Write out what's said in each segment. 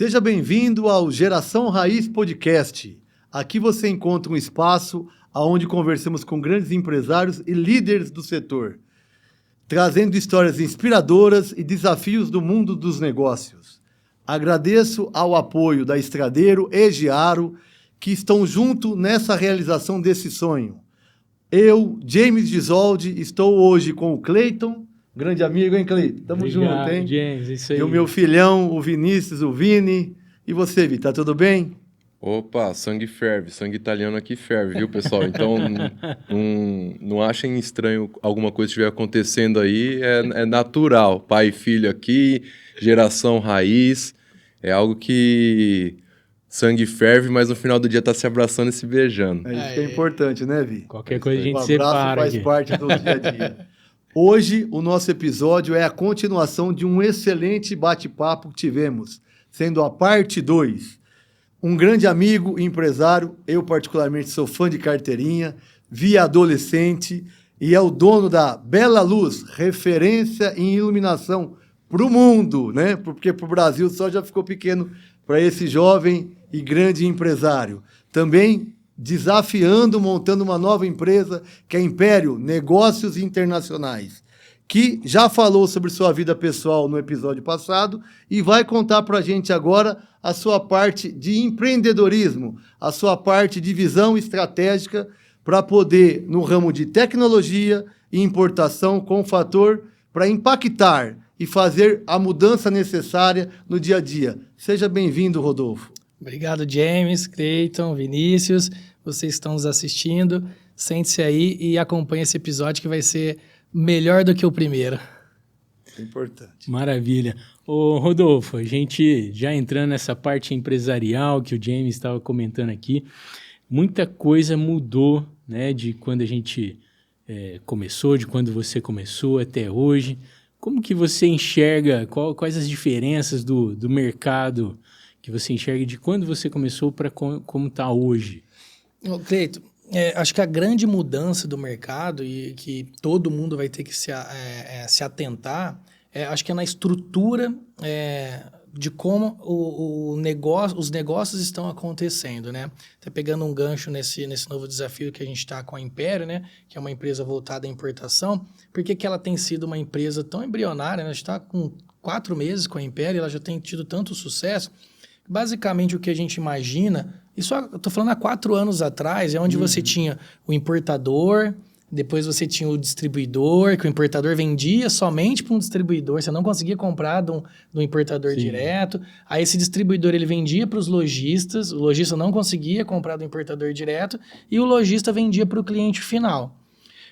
Seja bem-vindo ao Geração Raiz Podcast. Aqui você encontra um espaço onde conversamos com grandes empresários e líderes do setor, trazendo histórias inspiradoras e desafios do mundo dos negócios. Agradeço ao apoio da Estradeiro e Giaro, que estão junto nessa realização desse sonho. Eu, James Gisoldi, estou hoje com o Cleiton, grande amigo, hein, Cleiton? Tamo junto, hein? James, isso aí. E o meu filhão, o Vinícius, o Vini. E você, Vi, tá tudo bem? Opa, sangue ferve, sangue italiano aqui ferve, viu, pessoal? Então, não achem estranho alguma coisa que estiver acontecendo aí, é natural. Pai e filho aqui, geração raiz, é algo que sangue ferve, mas no final do dia tá se abraçando e se beijando. É isso que é importante, né, Vi? Qualquer coisa a gente abraço separa faz aqui. parte do dia a dia. Hoje, o nosso episódio é a continuação de um excelente bate-papo que tivemos, sendo a parte 2. Um grande amigo e empresário, eu particularmente sou fã de carteirinha, Vi adolescente e é o dono da Bela Luz, referência em iluminação para o mundo, né? Porque para o Brasil só já ficou pequeno para esse jovem e grande empresário. Também desafiando, montando uma nova empresa, que é Império Negócios Internacionais, que já falou sobre sua vida pessoal no episódio passado e vai contar para a gente agora a sua parte de empreendedorismo, a sua parte de visão estratégica para poder, no ramo de tecnologia e importação, com fator para impactar e fazer a mudança necessária no dia a dia. Seja bem-vindo, Rodolfo. Obrigado, James, Cleiton, Vinícius. Vocês estão nos assistindo. Sente-se aí e acompanhe esse episódio que vai ser melhor do que o primeiro. É importante. Maravilha. Ô, Rodolfo, a gente já entrando nessa parte empresarial que o James estava comentando aqui, muita coisa mudou, né, de quando a gente começou, de quando você começou até hoje. Como que você enxerga, quais as diferenças do mercado que você enxerga de quando você começou para como está hoje? Cleiton, acho que a grande mudança do mercado e que todo mundo vai ter que se atentar, acho que é na estrutura de como os negócios estão acontecendo, né? Tá pegando um gancho nesse novo desafio que a gente está com a Império, né? Que é uma empresa voltada à importação. Por que ela tem sido uma empresa tão embrionária, né? A gente está com 4 meses com a Império, ela já tem tido tanto sucesso. Basicamente, o que a gente imagina, isso eu estou falando há 4 anos atrás, é onde você tinha o importador, depois você tinha o distribuidor, que o importador vendia somente para um distribuidor, você não conseguia comprar do importador direto. Aí esse distribuidor ele vendia para os lojistas, o lojista não conseguia comprar do importador direto e o lojista vendia para o cliente final.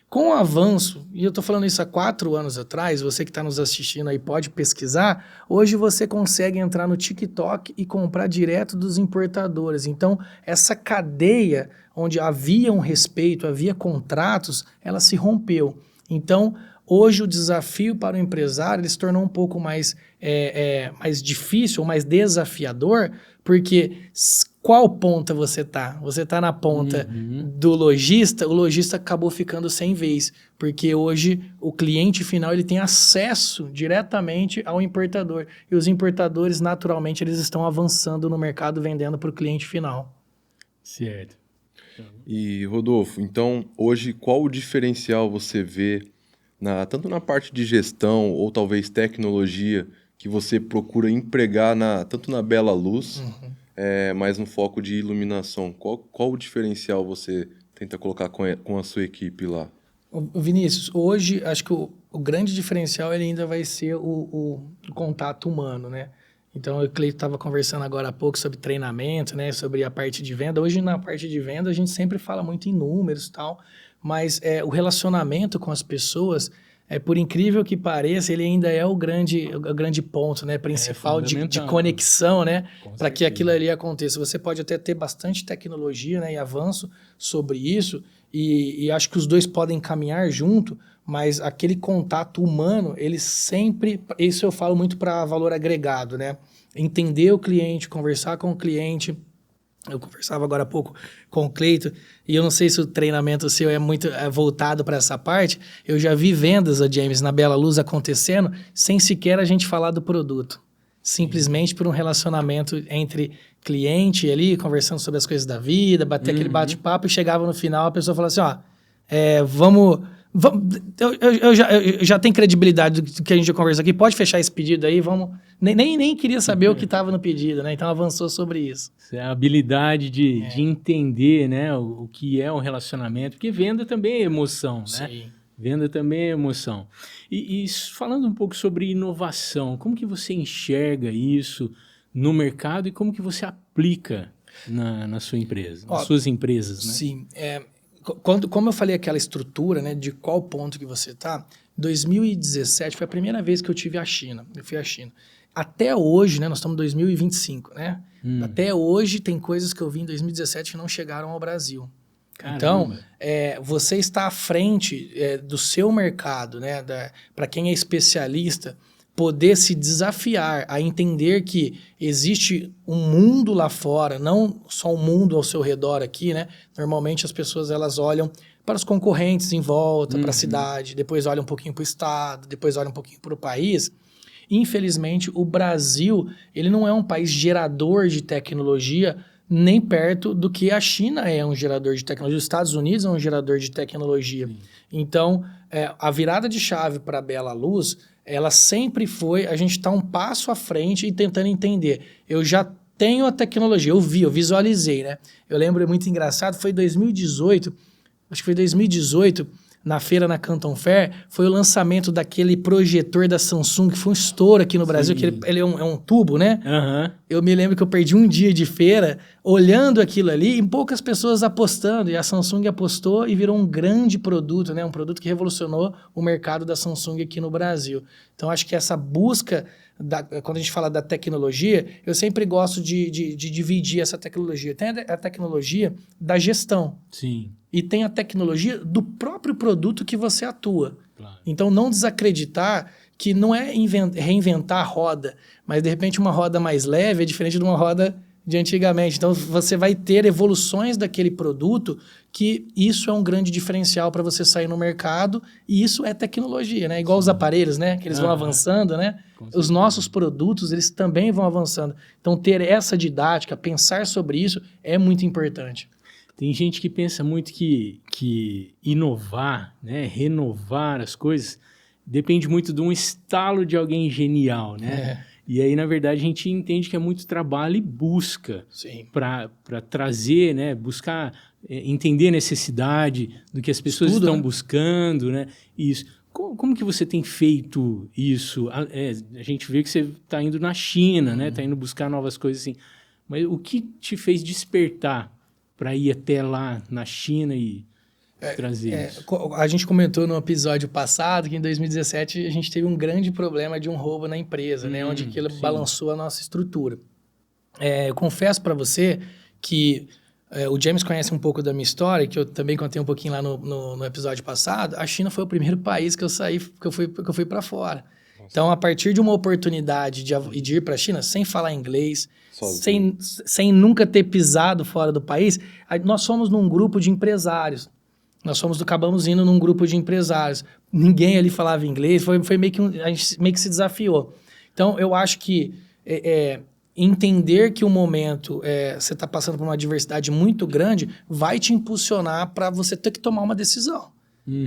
Com o avanço, e eu estou falando isso há 4 anos atrás, você que está nos assistindo aí pode pesquisar, hoje você consegue entrar no TikTok e comprar direto dos importadores. Então, essa cadeia onde havia um respeito, havia contratos, ela se rompeu. Então, hoje o desafio para o empresário ele se tornou um pouco mais difícil, mais desafiador, porque qual ponta você está? Você está na ponta do lojista, o lojista acabou ficando sem vez, porque hoje o cliente final ele tem acesso diretamente ao importador, e os importadores naturalmente eles estão avançando no mercado vendendo para o cliente final. Certo. E, Rodolfo, então, hoje, qual o diferencial você vê, tanto na parte de gestão ou talvez tecnologia, que você procura empregar tanto na Bela Luz, mas no foco de iluminação? Qual o diferencial você tenta colocar com a sua equipe lá? Vinícius, hoje acho que o grande diferencial ele ainda vai ser o contato humano, né? Então, o Cleiton estava conversando agora há pouco sobre treinamento, né? Sobre a parte de venda. Hoje, na parte de venda, a gente sempre fala muito em números e tal, mas o relacionamento com as pessoas, por incrível que pareça, ele ainda é o grande ponto, né? Principal de conexão, né? Para que aquilo ali aconteça. Você pode até ter bastante tecnologia, né? E avanço sobre isso, e acho que os dois podem caminhar junto, mas aquele contato humano, ele sempre... Isso eu falo muito para valor agregado, né? Entender o cliente, conversar com o cliente. Eu conversava agora há pouco com o Cleiton, e eu não sei se o treinamento seu é muito voltado para essa parte. Eu já vi vendas, James, na Bela Luz acontecendo sem sequer a gente falar do produto. simplesmente por um relacionamento entre cliente ali, conversando sobre as coisas da vida, bater aquele bate-papo e chegava no final, a pessoa falava assim, ó, eu já tenho credibilidade do que a gente já conversou aqui, pode fechar esse pedido aí, vamos... Nem queria saber o que estava no pedido, né? Então avançou sobre isso. A habilidade de entender, né, o que é um relacionamento, porque venda também é emoção, né? Sim. Venda também é emoção. E falando um pouco sobre inovação, como que você enxerga isso no mercado e como que você aplica na sua empresa, nas suas empresas, né? Sim. Como eu falei aquela estrutura, né, de qual ponto que você está, 2017 foi a primeira vez que eu tive a China. Eu fui à China. Até hoje, né, nós estamos em 2025, né? Até hoje tem coisas que eu vi em 2017 que não chegaram ao Brasil. Caramba. Então, você está à frente do seu mercado, né? Para quem é especialista, poder se desafiar a entender que existe um mundo lá fora, não só um mundo ao seu redor aqui, né? Normalmente as pessoas elas olham para os concorrentes em volta, para a cidade, depois olham um pouquinho para o estado, depois olham um pouquinho para o país. Infelizmente, o Brasil ele não é um país gerador de tecnologia nem perto do que a China é um gerador de tecnologia, os Estados Unidos é um gerador de tecnologia. Sim. Então, a virada de chave para a Bela Luz, ela sempre foi, a gente está um passo à frente e tentando entender. Eu já tenho a tecnologia, eu visualizei, né? Eu lembro, é muito engraçado, foi 2018, acho que foi 2018, na feira na Canton Fair, foi o lançamento daquele projetor da Samsung, que foi um estouro aqui no Brasil, que ele é um tubo, né? Eu me lembro que eu perdi um dia de feira olhando aquilo ali e poucas pessoas apostando, e a Samsung apostou e virou um grande produto, né? Um produto que revolucionou o mercado da Samsung aqui no Brasil. Então, acho que essa busca, quando a gente fala da tecnologia, eu sempre gosto de dividir essa tecnologia. Tem a tecnologia da gestão. Sim. E tem a tecnologia do próprio produto que você atua. Claro. Então, não desacreditar que não é reinventar a roda, mas, de repente, uma roda mais leve é diferente de uma roda de antigamente. Então, você vai ter evoluções daquele produto que isso é um grande diferencial para você sair no mercado e isso é tecnologia, né? Igual os aparelhos, né? Que eles vão avançando, né? Os nossos produtos, eles também vão avançando. Então, ter essa didática, pensar sobre isso é muito importante. Tem gente que pensa muito que inovar, né, renovar as coisas, depende muito de um estalo de alguém genial, né? E aí, na verdade, a gente entende que é muito trabalho e busca para trazer, né, buscar entender a necessidade do que as pessoas estão buscando, né? Isso. Como que você tem feito isso? A gente vê que você está indo na China, né? Está indo buscar novas coisas assim. Mas o que te fez despertar para ir até lá na China e trazer isso? A gente comentou no episódio passado que em 2017 a gente teve um grande problema de um roubo na empresa, né? Onde aquilo balançou a nossa estrutura. Eu confesso para você que o James conhece um pouco da minha história, que eu também contei um pouquinho lá no episódio passado. A China foi o primeiro país que eu saí, que eu fui para fora. Nossa. Então, a partir de uma oportunidade de ir para a China, sem falar inglês, sem nunca ter pisado fora do país, nós fomos num grupo de empresários. Acabamos indo num grupo de empresários. Ninguém ali falava inglês, foi meio que a gente meio que se desafiou. Então, eu acho que entender que o momento você está passando por uma adversidade muito grande vai te impulsionar para você ter que tomar uma decisão.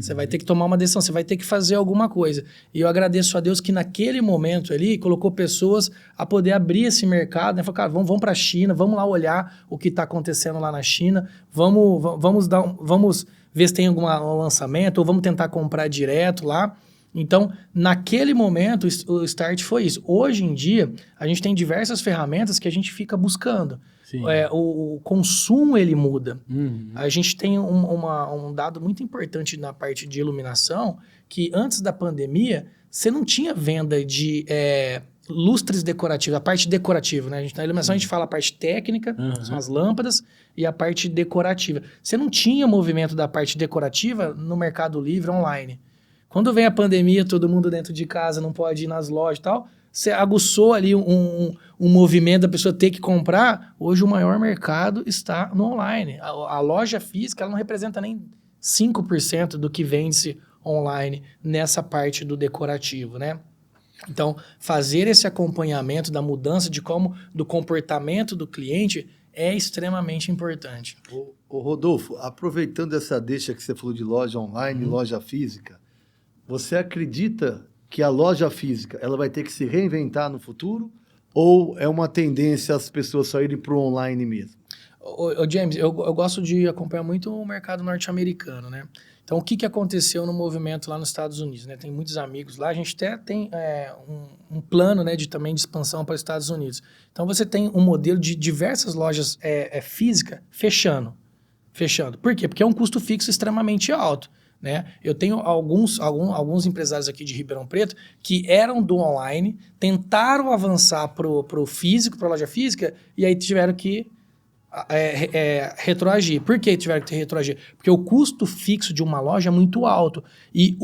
Você vai ter que tomar uma decisão, você vai ter que fazer alguma coisa. E eu agradeço a Deus que naquele momento ali colocou pessoas a poder abrir esse mercado, né? Falou, cara, vamos para a China, vamos lá olhar o que está acontecendo lá na China, vamos ver se tem algum lançamento, ou vamos tentar comprar direto lá. Então, naquele momento, o start foi isso. Hoje em dia, a gente tem diversas ferramentas que a gente fica buscando. O consumo, ele muda. A gente tem um dado muito importante na parte de iluminação, que antes da pandemia, você não tinha venda de lustres decorativos, a parte decorativa, né? Na iluminação a gente fala a parte técnica, são as lâmpadas, e a parte decorativa. Você não tinha movimento da parte decorativa no Mercado Livre online. Quando vem a pandemia, todo mundo dentro de casa não pode ir nas lojas e tal, você aguçou ali um movimento da pessoa ter que comprar. Hoje o maior mercado está no online. A loja física ela não representa nem 5% do que vende-se online nessa parte do decorativo, né? Então, fazer esse acompanhamento da mudança do comportamento do cliente é extremamente importante. Ô Rodolfo, aproveitando essa deixa que você falou de loja online e loja física, você acredita que a loja física ela vai ter que se reinventar no futuro? Ou é uma tendência as pessoas só irem para o online mesmo? Ô James, eu gosto de acompanhar muito o mercado norte-americano, né? Então, o que aconteceu no movimento lá nos Estados Unidos, né? Tem muitos amigos lá, a gente até tem um plano, né, também de expansão para os Estados Unidos. Então, você tem um modelo de diversas lojas físicas fechando. Por quê? Porque é um custo fixo extremamente alto, né? Eu tenho alguns empresários aqui de Ribeirão Preto que eram do online, tentaram avançar pro físico, para a loja física, e aí tiveram que retroagir. Por que tiveram que retroagir? Porque o custo fixo de uma loja é muito alto. E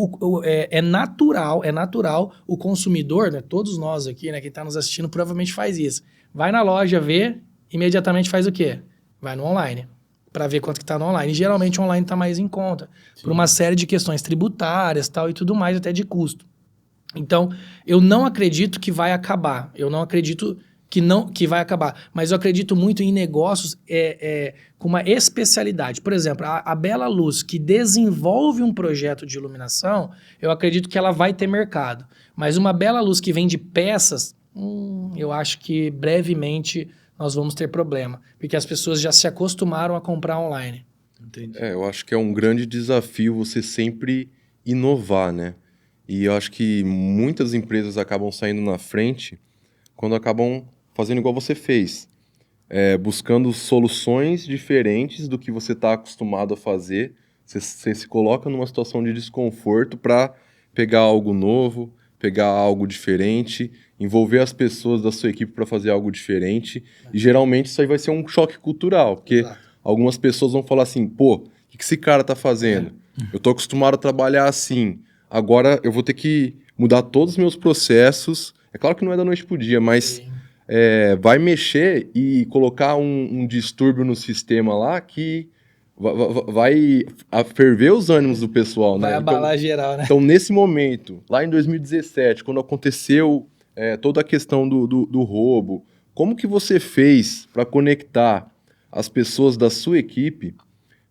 é natural o consumidor, né, todos nós aqui, né, quem está nos assistindo, provavelmente faz isso. Vai na loja, vê, imediatamente faz o quê? Vai no online, para ver quanto que está no online. E geralmente o online está mais em conta, por uma série de questões tributárias tal, e tudo mais, até de custo. Então, eu não acredito que vai acabar. Eu não acredito que vai acabar. Mas eu acredito muito em negócios com uma especialidade. Por exemplo, a Bela Luz, que desenvolve um projeto de iluminação, eu acredito que ela vai ter mercado. Mas uma Bela Luz que vende peças, eu acho que brevemente nós vamos ter problema. Porque as pessoas já se acostumaram a comprar online. Entendi. Eu acho que é um grande desafio você sempre inovar, né? E eu acho que muitas empresas acabam saindo na frente quando acabam fazendo igual você fez, buscando soluções diferentes do que você está acostumado a fazer. Você se coloca numa situação de desconforto para pegar algo novo, pegar algo diferente, envolver as pessoas da sua equipe para fazer algo diferente. E geralmente isso aí vai ser um choque cultural, porque algumas pessoas vão falar assim, pô, o que esse cara está fazendo? Eu estou acostumado a trabalhar assim, agora eu vou ter que mudar todos os meus processos. É claro que não é da noite pro dia, mas vai mexer e colocar um distúrbio no sistema lá que vai ferver os ânimos do pessoal, né? Vai abalar geral, né? Então, nesse momento, lá em 2017, quando aconteceu toda a questão do roubo, como que você fez para conectar as pessoas da sua equipe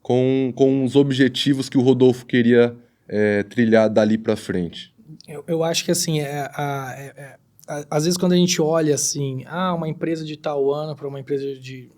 com os objetivos que o Rodolfo queria trilhar dali para frente? Eu acho que assim, às vezes quando a gente olha assim, uma empresa de tal ano para uma empresa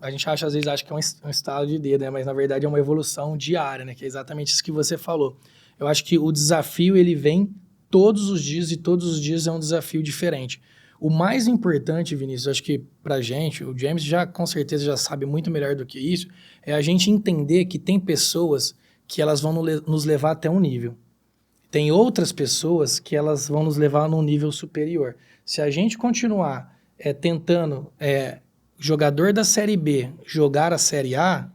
a gente às vezes acha que é um estalo de dedo, né? Mas na verdade é uma evolução diária, né? Que é exatamente isso que você falou. Eu acho que o desafio ele vem todos os dias e todos os dias é um desafio diferente. O mais importante, Vinícius, acho que pra gente, o James com certeza já sabe muito melhor do que isso, é a gente entender que tem pessoas que elas vão nos levar até um nível. Tem outras pessoas que elas vão nos levar num nível superior. Se a gente continuar tentando jogador da Série B jogar a Série A,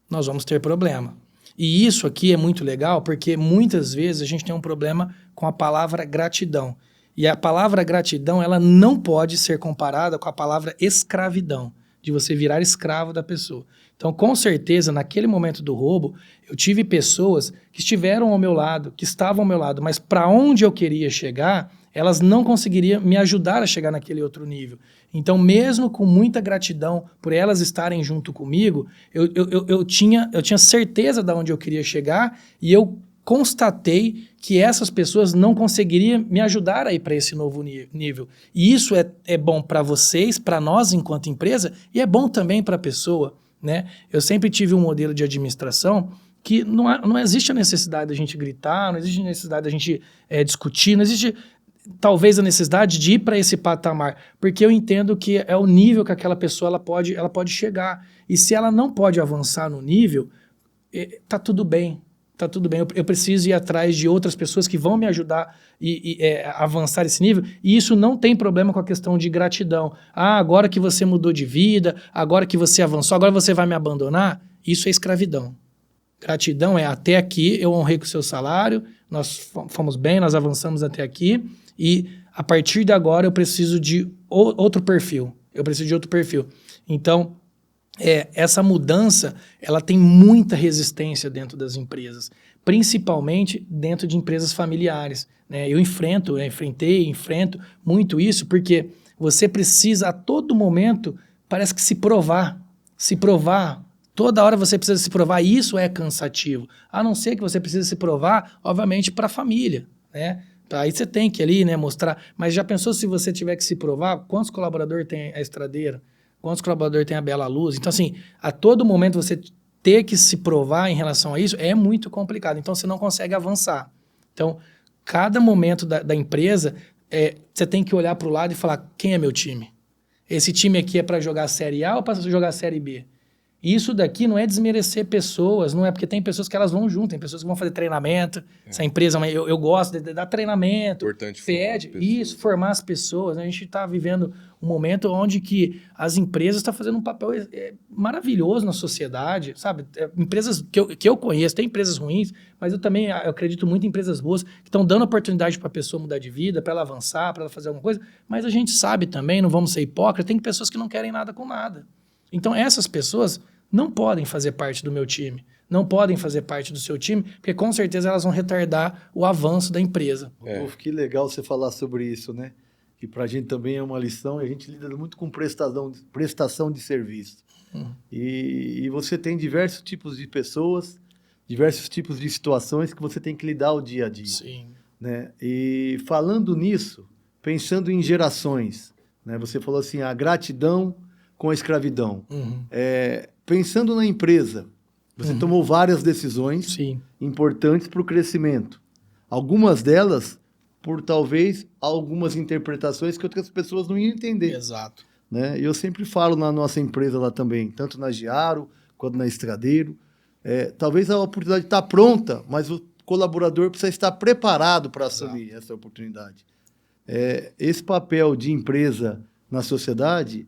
nós vamos ter problema. E isso aqui é muito legal porque muitas vezes a gente tem um problema com a palavra gratidão. E a palavra gratidão ela não pode ser comparada com a palavra escravidão, de você virar escravo da pessoa. Então, com certeza, naquele momento do roubo, eu tive pessoas que estiveram ao meu lado, que estavam ao meu lado, mas para onde eu queria chegar, elas não conseguiriam me ajudar a chegar naquele outro nível. Então, mesmo com muita gratidão por elas estarem junto comigo, eu tinha certeza de onde eu queria chegar e eu constatei que essas pessoas não conseguiriam me ajudar a ir para esse novo nível. E isso é bom para vocês, para nós enquanto empresa, e é bom também para a pessoa, né? Eu sempre tive um modelo de administração que não existe a necessidade da gente gritar, não existe a necessidade da gente discutir, não existe talvez a necessidade de ir para esse patamar, porque eu entendo que é o nível que aquela pessoa ela pode chegar. E se ela não pode avançar no nível, tá tudo bem. Tá tudo bem, eu preciso ir atrás de outras pessoas que vão me ajudar a avançar esse nível, e isso não tem problema com a questão de gratidão. Agora que você mudou de vida, agora que você avançou, agora você vai me abandonar, isso é escravidão. Gratidão é até aqui, eu honrei com o seu salário, nós fomos bem, nós avançamos até aqui, e a partir de agora eu preciso de outro perfil, Então, essa mudança, ela tem muita resistência dentro das empresas, principalmente dentro de empresas familiares, né? Eu enfrento muito isso, porque você precisa a todo momento, parece que se provar. Toda hora você precisa se provar, e isso é cansativo. A não ser que você precise se provar, obviamente, para a família, né? Aí você tem que ali, né, mostrar. Mas já pensou se você tiver que se provar? Quantos colaboradores tem a Estradeira? Quantos colaboradores tem a Bela Luz? Então, assim, a todo momento você ter que se provar em relação a isso é muito complicado. Então, você não consegue avançar. Então, cada momento da empresa, você tem que olhar para o lado e falar, quem é meu time? Esse time aqui é para jogar Série A ou para jogar Série B? Isso daqui não é desmerecer pessoas, não é porque tem pessoas que elas vão junto, tem pessoas que vão fazer treinamento, essa empresa, eu gosto de dar treinamento, Importante formar as pessoas, né? A gente está vivendo um momento onde que as empresas estão fazendo um papel maravilhoso na sociedade, sabe? Empresas que eu conheço, tem empresas ruins, mas eu acredito muito em empresas boas, que estão dando oportunidade para a pessoa mudar de vida, para ela avançar, para ela fazer alguma coisa, mas a gente sabe também, não vamos ser hipócritas, tem pessoas que não querem nada com nada. Então essas pessoas não podem fazer parte do meu time, não podem fazer parte do seu time, porque com certeza elas vão retardar o avanço da empresa. Rodolfo, que legal você falar sobre isso, né? Que para a gente também é uma lição, e a gente lida muito com prestação de serviço. E você tem diversos tipos de pessoas, diversos tipos de situações que você tem que lidar o dia a dia. Sim. Né? E falando nisso, pensando em gerações, né? Você falou assim, a gratidão com a escravidão. Pensando na empresa, você tomou várias decisões importantes para o crescimento. Algumas delas, por talvez algumas interpretações que outras pessoas não iam entender. Exato. Né? E eu sempre falo na nossa empresa lá também, tanto na Giaro quanto na Estradeiro, talvez a oportunidade está pronta, mas o colaborador precisa estar preparado para assumir essa oportunidade. Esse papel de empresa na sociedade...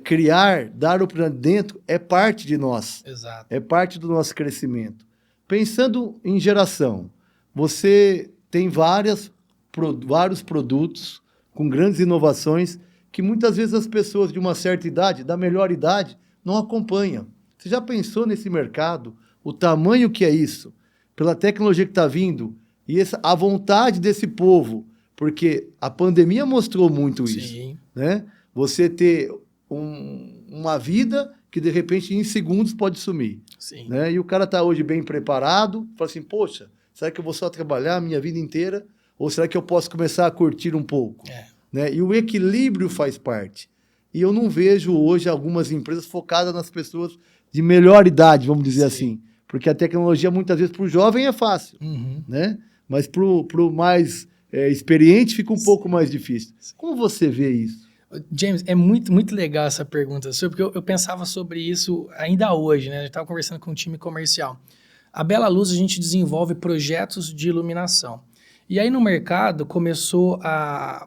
criar, dar oportunidade dentro, é parte de nós. Exato. É parte do nosso crescimento. Pensando em geração, você tem vários produtos com grandes inovações que muitas vezes as pessoas de uma certa idade, da melhor idade, não acompanham. Você já pensou nesse mercado, o tamanho que é isso, pela tecnologia que está vindo e a vontade desse povo, porque a pandemia mostrou muito isso. Né? Você ter uma vida que, de repente, em segundos pode sumir. Né? E o cara está hoje bem preparado, fala assim, poxa, será que eu vou só trabalhar a minha vida inteira? Ou será que eu posso começar a curtir um pouco? Né? E o equilíbrio faz parte. E eu não vejo hoje algumas empresas focadas nas pessoas de melhor idade, vamos dizer assim. Porque a tecnologia, muitas vezes, para o jovem é fácil. Né? Mas para o mais experiente fica um pouco mais difícil. Como você vê isso? James, é muito, muito legal essa pergunta sua, porque eu pensava sobre isso ainda hoje, né? Eu estava conversando com um time comercial. A Bela Luz, a gente desenvolve projetos de iluminação. E aí no mercado começou a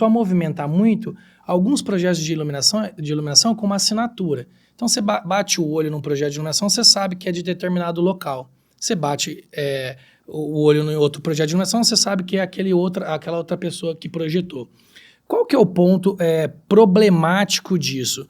movimentar muito alguns projetos de iluminação com uma assinatura. Então você bate o olho num projeto de iluminação, você sabe que é de determinado local. Você bate o olho em outro projeto de iluminação, você sabe que é aquela outra pessoa que projetou. Qual que é o ponto problemático disso?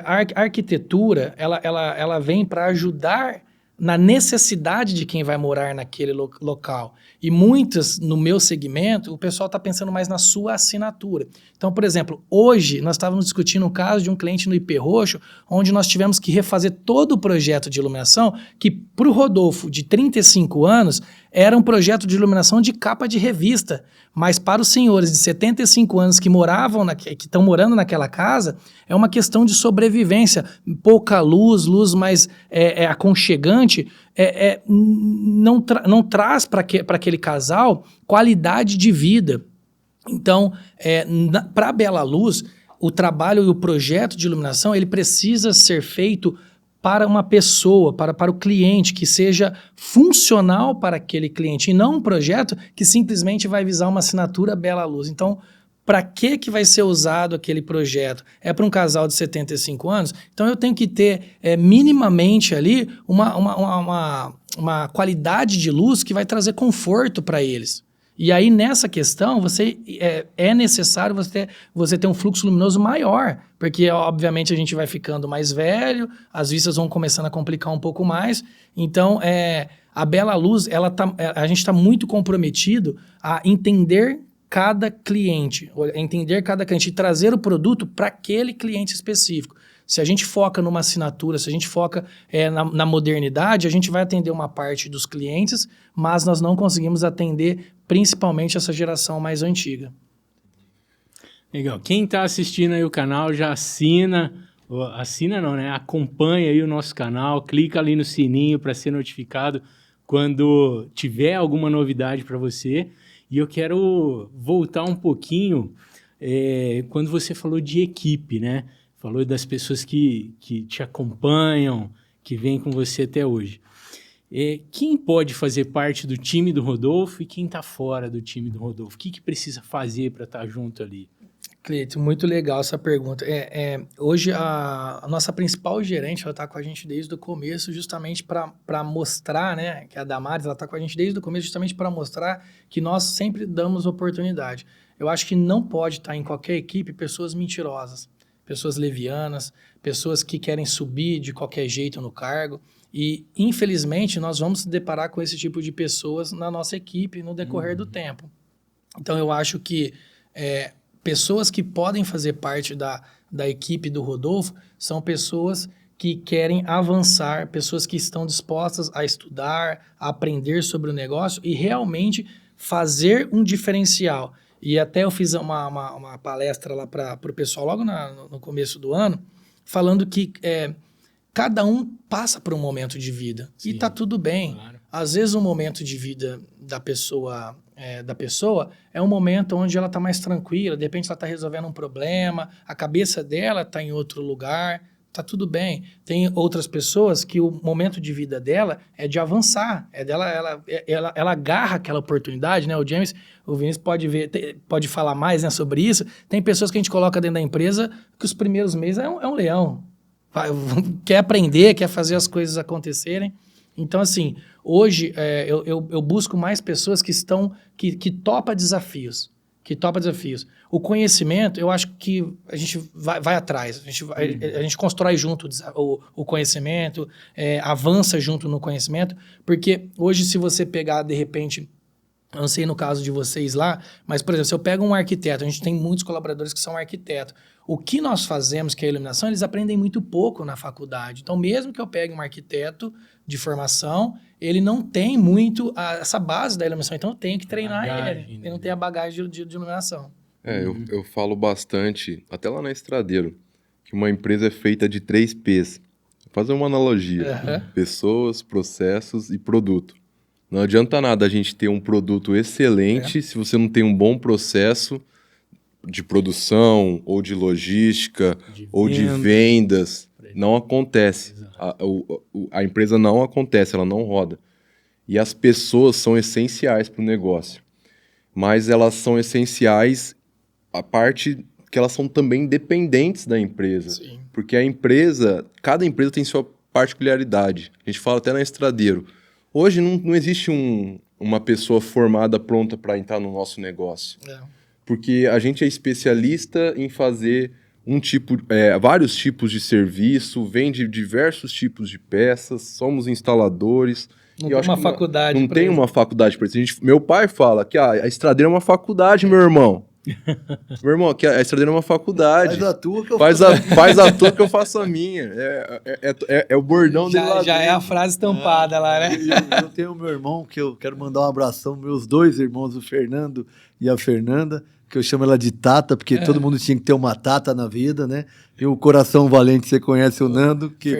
A arquitetura, ela vem para ajudar na necessidade de quem vai morar naquele local. E muitas, no meu segmento, o pessoal está pensando mais na sua assinatura. Então, por exemplo, hoje nós estávamos discutindo um caso de um cliente no IP Roxo, onde nós tivemos que refazer todo o projeto de iluminação, que para o Rodolfo, de 35 anos, era um projeto de iluminação de capa de revista. Mas para os senhores de 75 anos que estão morando naquela casa, é uma questão de sobrevivência. Pouca luz mais aconchegante, não traz para aquele casal qualidade de vida. Então, para a Bela Luz, o trabalho e o projeto de iluminação, ele precisa ser feito para uma pessoa, para o cliente, que seja funcional para aquele cliente, e não um projeto que simplesmente vai visar uma assinatura Bela Luz. Então, para que vai ser usado aquele projeto? É para um casal de 75 anos? Então, eu tenho que ter minimamente ali uma qualidade de luz que vai trazer conforto para eles. E aí, nessa questão, é necessário você ter um fluxo luminoso maior, porque, obviamente, a gente vai ficando mais velho, as vistas vão começando a complicar um pouco mais. Então, a Bela Luz, a gente está muito comprometido a entender cada cliente e trazer o produto para aquele cliente específico. Se a gente foca numa assinatura, se a gente foca na modernidade, a gente vai atender uma parte dos clientes, mas nós não conseguimos atender principalmente essa geração mais antiga. Legal. Quem está assistindo aí o canal já assina não, né? Acompanha aí o nosso canal, clica ali no sininho para ser notificado quando tiver alguma novidade para você. E eu quero voltar um pouquinho quando você falou de equipe, né? Falou das pessoas que te acompanham, que vêm com você até hoje. Quem pode fazer parte do time do Rodolfo e quem está fora do time do Rodolfo? O que precisa fazer para estar junto ali? Cleiton, muito legal essa pergunta. Hoje, a nossa principal gerente, ela está com a gente desde o começo, justamente para mostrar, né? Que a Damares, ela está com a gente desde o começo, justamente para mostrar que nós sempre damos oportunidade. Eu acho que não pode estar em qualquer equipe pessoas mentirosas, pessoas levianas, pessoas que querem subir de qualquer jeito no cargo. E, infelizmente, nós vamos se deparar com esse tipo de pessoas na nossa equipe no decorrer do tempo. Então, eu acho que pessoas que podem fazer parte da equipe do Rodolfo são pessoas que querem avançar, pessoas que estão dispostas a estudar, a aprender sobre o negócio e realmente fazer um diferencial. E até eu fiz uma palestra lá para o pessoal logo no começo do ano, falando que cada um passa por um momento de vida. Sim, e tá tudo bem. Claro. Às vezes o momento de vida da pessoa é um momento onde ela está mais tranquila, de repente ela está resolvendo um problema, a cabeça dela está em outro lugar, tá tudo bem. Tem outras pessoas que o momento de vida dela é de avançar, ela agarra aquela oportunidade, né? O Vinícius pode falar mais, né, sobre isso. Tem pessoas que a gente coloca dentro da empresa que os primeiros meses é um leão. Quer aprender, quer fazer as coisas acontecerem. Então, assim, hoje eu busco mais pessoas que topam desafios. O conhecimento, eu acho que a gente vai atrás. A gente constrói junto o conhecimento, avança junto no conhecimento, porque hoje, se você pegar, de repente, eu não sei no caso de vocês lá, mas, por exemplo, se eu pego um arquiteto, a gente tem muitos colaboradores que são arquitetos. O que nós fazemos, que é a iluminação, eles aprendem muito pouco na faculdade. Então, mesmo que eu pegue um arquiteto de formação, ele não tem muito essa base da iluminação. Então, eu tenho que treinar ele. Ele não tem a bagagem de iluminação. Eu falo bastante, até lá na Estradeiro, que uma empresa é feita de 3 P's. Vou fazer uma analogia. Pessoas, processos e produto. Não adianta nada a gente ter um produto excelente se você não tem um bom processo de produção, ou de logística, ou de vendas. Não acontece. A empresa não acontece, ela não roda. E as pessoas são essenciais para o negócio. Mas elas são essenciais a parte que elas são também dependentes da empresa. Sim. Porque cada empresa tem sua particularidade. A gente fala até na Estradeiro. Hoje não existe uma pessoa formada pronta para entrar no nosso negócio. Porque a gente é especialista em fazer vários tipos de serviço, vende diversos tipos de peças, somos instaladores. Não tem uma faculdade. Não tem uma faculdade para isso. Meu pai fala que a Estradeiro é uma faculdade, meu irmão. Meu irmão, que a Estradeiro é uma faculdade. Faz a tua que eu faz a tua que eu faço a minha. É o bordão dele lá. Já é a frase estampada lá, né? Eu tenho meu irmão, que eu quero mandar um abração, meus 2 irmãos, o Fernando e a Fernanda, que eu chamo ela de Tata, porque todo mundo tinha que ter uma Tata na vida, né? E o Coração Valente, você conhece o Nando, que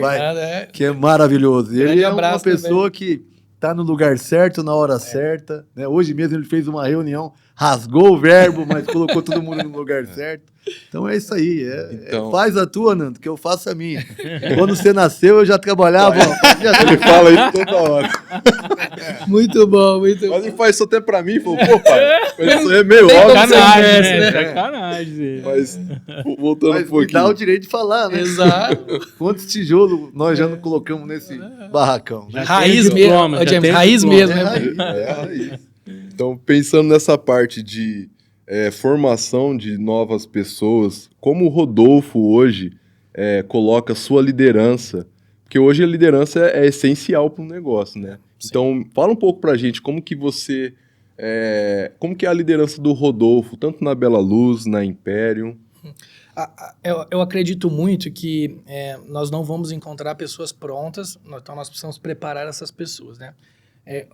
é maravilhoso. Ele é uma pessoa que tá no lugar certo, na hora certa, né? Hoje mesmo ele fez uma reunião, rasgou o verbo, mas colocou todo mundo no lugar certo. Então é isso aí. Faz a tua, Nando, que eu faço a minha. Quando você nasceu, eu já trabalhava. Ele fala isso toda hora. Muito bom, muito bom. Mas ele faz isso até pra mim. Falou, pô, pai, isso é meio óbvio. Sacanagem. Mas, voltando um pouquinho. Me dá o direito de falar, né? Exato. Quantos tijolos nós já não colocamos nesse barracão? Né? Raiz mesmo, James, raiz mesmo. É raiz. Então, pensando nessa parte de formação de novas pessoas, como o Rodolfo hoje coloca sua liderança, porque hoje a liderança é essencial para um negócio, né? Sim. Então, fala um pouco para a gente como que você... como que é a liderança do Rodolfo, tanto na Bela Luz, na Imperium? Eu acredito muito que nós não vamos encontrar pessoas prontas, então nós precisamos preparar essas pessoas, né?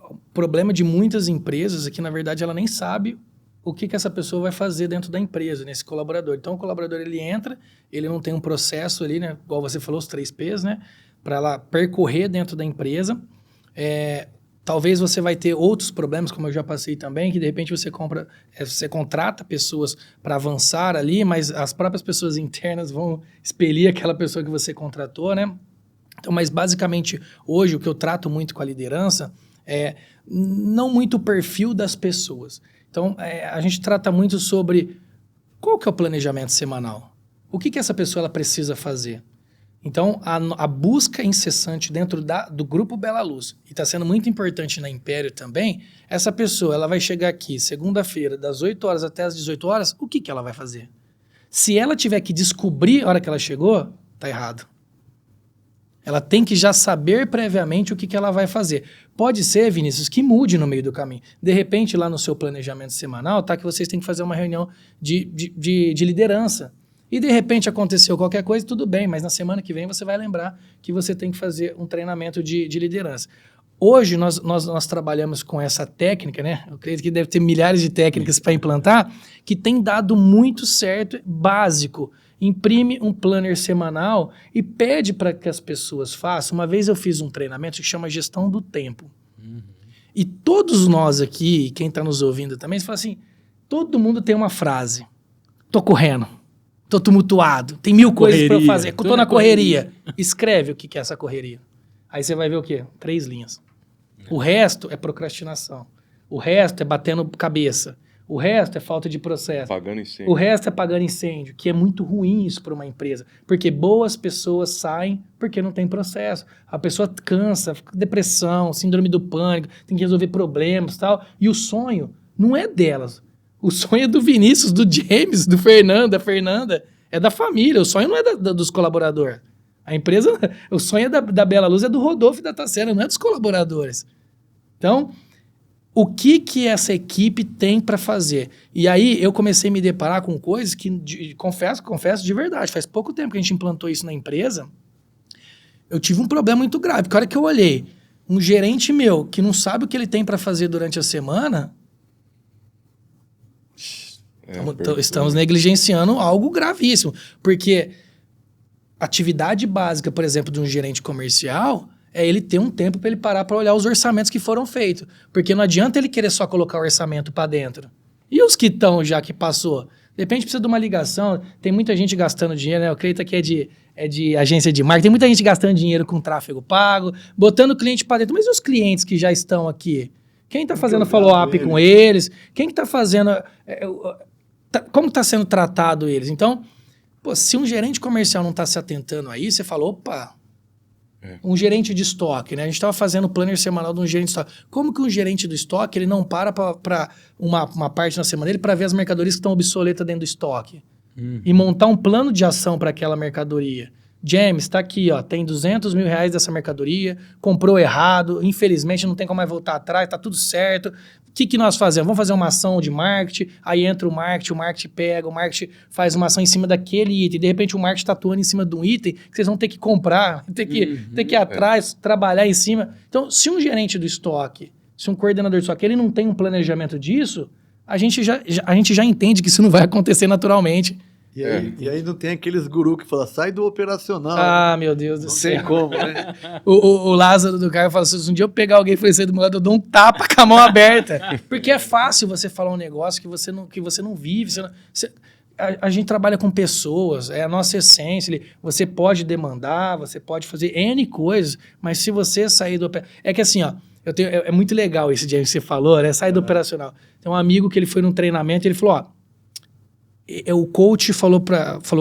O problema de muitas empresas é que, na verdade, ela nem sabe o que essa pessoa vai fazer dentro da empresa, nesse colaborador. Então, o colaborador, ele entra, ele não tem um processo ali, né? Igual você falou, os 3 Ps, né? Para ela percorrer dentro da empresa. Talvez você vai ter outros problemas, como eu já passei também, que de repente você contrata pessoas para avançar ali, mas as próprias pessoas internas vão expelir aquela pessoa que você contratou, né? Então, mas basicamente, hoje, o que eu trato muito com a liderança é não muito o perfil das pessoas. Então, a gente trata muito sobre qual que é o planejamento semanal. O que essa pessoa ela precisa fazer? Então, a busca incessante dentro do Grupo Bela Luz, e está sendo muito importante na Império também, essa pessoa ela vai chegar aqui segunda-feira, das 8 horas até as 18 horas, o que ela vai fazer? Se ela tiver que descobrir a hora que ela chegou, tá errado. Ela tem que já saber previamente o que ela vai fazer. Pode ser, Vinícius, que mude no meio do caminho. De repente, lá no seu planejamento semanal, tá que vocês têm que fazer uma reunião de liderança. E de repente aconteceu qualquer coisa, tudo bem, mas na semana que vem você vai lembrar que você tem que fazer um treinamento de liderança. Hoje nós trabalhamos com essa técnica, né? Eu creio que deve ter milhares de técnicas para implantar, que tem dado muito certo, básico. Imprime um planner semanal e pede para que as pessoas façam. Uma vez eu fiz um treinamento que chama Gestão do Tempo. E todos nós aqui, quem está nos ouvindo também, você fala assim, todo mundo tem uma frase. Tô correndo. Tô tumultuado. Tem 1000 coisas para eu fazer. Tô na correria. Escreve o que é essa correria. Aí você vai ver o quê? 3 linhas. O resto é procrastinação. O resto é batendo cabeça. O resto é falta de processo. Apagando incêndio. O resto é apagando incêndio, que é muito ruim isso para uma empresa. Porque boas pessoas saem porque não tem processo. A pessoa cansa, fica com depressão, síndrome do pânico, tem que resolver problemas e tal. E o sonho não é delas. O sonho é do Vinícius, do James, do Fernando, da Fernanda. É da família. O sonho não é dos colaboradores. A empresa, o sonho é da Bela Luz, é do Rodolfo e da Tassiana, não é dos colaboradores. Então, o que essa equipe tem para fazer? E aí eu comecei a me deparar com coisas que, confesso de verdade, faz pouco tempo que a gente implantou isso na empresa, eu tive um problema muito grave, porque a hora que eu olhei um gerente meu que não sabe o que ele tem para fazer durante a semana, estamos negligenciando algo gravíssimo, porque atividade básica, por exemplo, de um gerente comercial é ele ter um tempo para ele parar para olhar os orçamentos que foram feitos. Porque não adianta ele querer só colocar o orçamento para dentro. E os que estão já que passou? De repente precisa de uma ligação. Tem muita gente gastando dinheiro, né? O crédito aqui é de agência de marketing. Tem muita gente gastando dinheiro com tráfego pago, botando o cliente para dentro. Mas e os clientes que já estão aqui? Quem está fazendo follow-up com eles? Quem que está fazendo... como está sendo tratado eles? Então, se um gerente comercial não está se atentando a isso, você fala, opa... Um gerente de estoque, né? A gente estava fazendo o planner semanal de um gerente de estoque. Como que um gerente do estoque ele não para uma parte na semana dele para ver as mercadorias que estão obsoletas dentro do estoque? E montar um plano de ação para aquela mercadoria. James, está aqui, ó, tem R$200 mil dessa mercadoria, comprou errado, infelizmente não tem como mais voltar atrás, tá tudo certo. O que nós fazemos? Vamos fazer uma ação de marketing, aí entra o marketing pega, o marketing faz uma ação em cima daquele item, de repente o marketing está atuando em cima de um item que vocês vão ter que comprar, ter que ir atrás, trabalhar em cima. Então, se um gerente do estoque, se um coordenador de estoque, ele não tem um planejamento disso, a gente já entende que isso não vai acontecer naturalmente. E aí não tem aqueles gurus que falam, sai do operacional. Ah, meu Deus do não céu. Não tem como, né? O Lázaro do Carro fala assim, se um dia eu pegar alguém e for sair do meu lado, eu dou um tapa com a mão aberta. Porque é fácil você falar um negócio que você não vive. A gente trabalha com pessoas, é a nossa essência. Você pode demandar, você pode fazer N coisas, mas se você sair do... É que assim, ó, é muito legal esse dia que você falou, né? Sair do operacional. Tem um amigo que ele foi num treinamento e ele falou, ó, o coach falou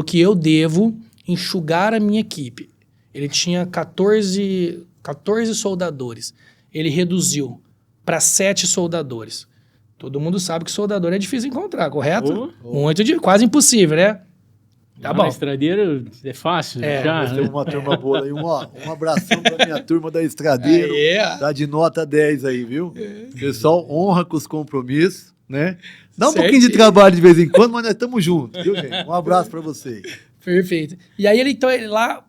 que eu devo enxugar a minha equipe. Ele tinha 14 soldadores. Ele reduziu para 7 soldadores. Todo mundo sabe que soldador é difícil encontrar, correto? Oh. Quase impossível, né? Tá bom. Estradeiro é fácil. Nós temos uma turma boa aí. Um abração pra minha turma da Estradeiro. Tá de nota 10 aí, viu? Pessoal, honra com os compromissos, né? Dá um pouquinho de trabalho de vez em quando, mas nós estamos juntos, viu, gente? Um abraço pra vocês. Perfeito. E aí, ele lá,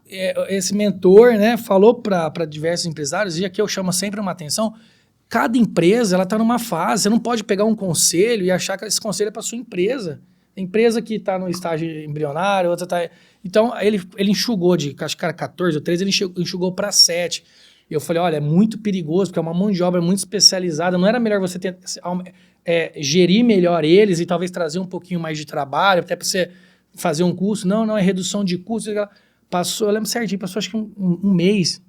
esse mentor, né, falou para diversos empresários, e aqui eu chamo sempre uma atenção, cada empresa, ela tá numa fase, você não pode pegar um conselho e achar que esse conselho é para sua empresa. A empresa que está no estágio embrionário, outra está... Então, ele enxugou acho que era 14 ou 13, ele enxugou para 7. E eu falei, olha, é muito perigoso, porque é uma mão de obra muito especializada. Não era melhor você gerir melhor eles e talvez trazer um pouquinho mais de trabalho, até para você fazer um curso? Não, é redução de custos. Passou, eu lembro certinho, passou acho que um mês,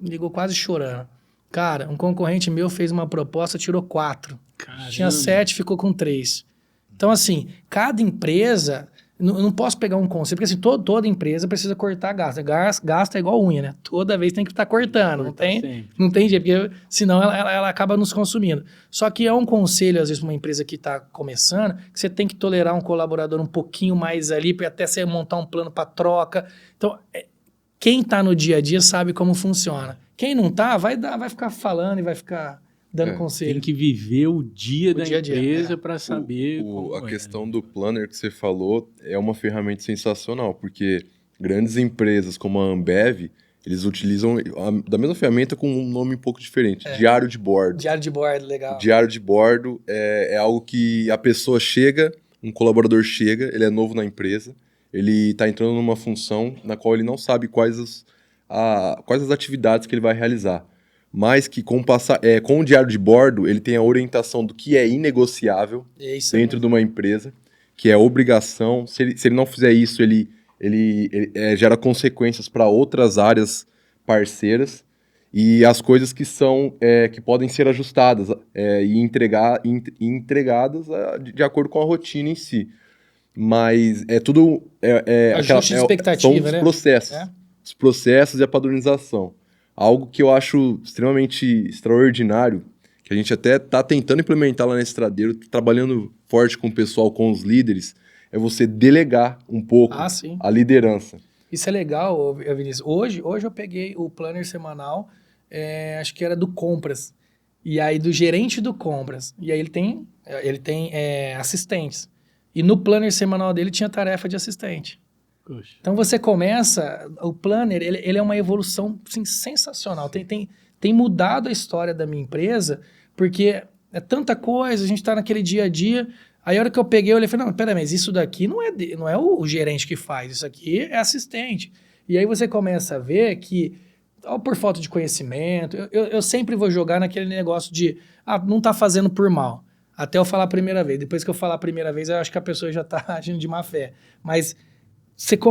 me ligou quase chorando. Cara, um concorrente meu fez uma proposta, tirou 4. Caramba. Tinha 7, ficou com 3. Então, assim, cada empresa... Não posso pegar um conceito, porque assim, toda empresa precisa cortar gasto. Gasto é igual unha, né? Toda vez tem que estar cortando, não tem jeito, porque senão ela acaba nos consumindo. Só que é um conselho, às vezes, para uma empresa que está começando, que você tem que tolerar um colaborador um pouquinho mais ali, para até você montar um plano para troca. Então, quem está no dia a dia sabe como funciona. Quem não está, vai ficar falando e vai ficar... dando conselho. Tem que viver o dia da empresa para saber a questão do planner que você falou é uma ferramenta sensacional, porque grandes empresas como a Ambev, eles utilizam da mesma ferramenta com um nome um pouco diferente, diário de bordo. Diário de bordo, legal. Diário de bordo é algo que a pessoa chega, um colaborador chega, ele é novo na empresa, ele está entrando numa função na qual ele não sabe quais as atividades que ele vai realizar. Mas que com o diário de bordo, ele tem a orientação do que é inegociável dentro de uma empresa, que é obrigação. Se ele não fizer isso, ele gera consequências para outras áreas parceiras e as coisas que podem ser ajustadas e entregadas de acordo com a rotina em si. Mas é tudo... ajuste de expectativa, são os né? processos. Os processos e a padronização. Algo que eu acho extremamente extraordinário, que a gente até está tentando implementar lá na Estradeiro, trabalhando forte com o pessoal, com os líderes, é você delegar um pouco a liderança. Isso é legal, Vinícius. Hoje eu peguei o planner semanal, acho que era do Compras, e aí do gerente do Compras, e aí ele tem assistentes. E no planner semanal dele tinha tarefa de assistente. Então você começa, o planner, ele é uma evolução assim, sensacional, tem mudado a história da minha empresa, porque é tanta coisa, a gente está naquele dia a dia, aí a hora que eu peguei, eu falei, não, peraí, mas isso daqui não é o gerente que faz, isso aqui é assistente. E aí você começa a ver que, por falta de conhecimento, eu sempre vou jogar naquele negócio de, não está fazendo por mal, até eu falar a primeira vez, depois que eu falar a primeira vez, eu acho que a pessoa já está agindo de má fé, mas...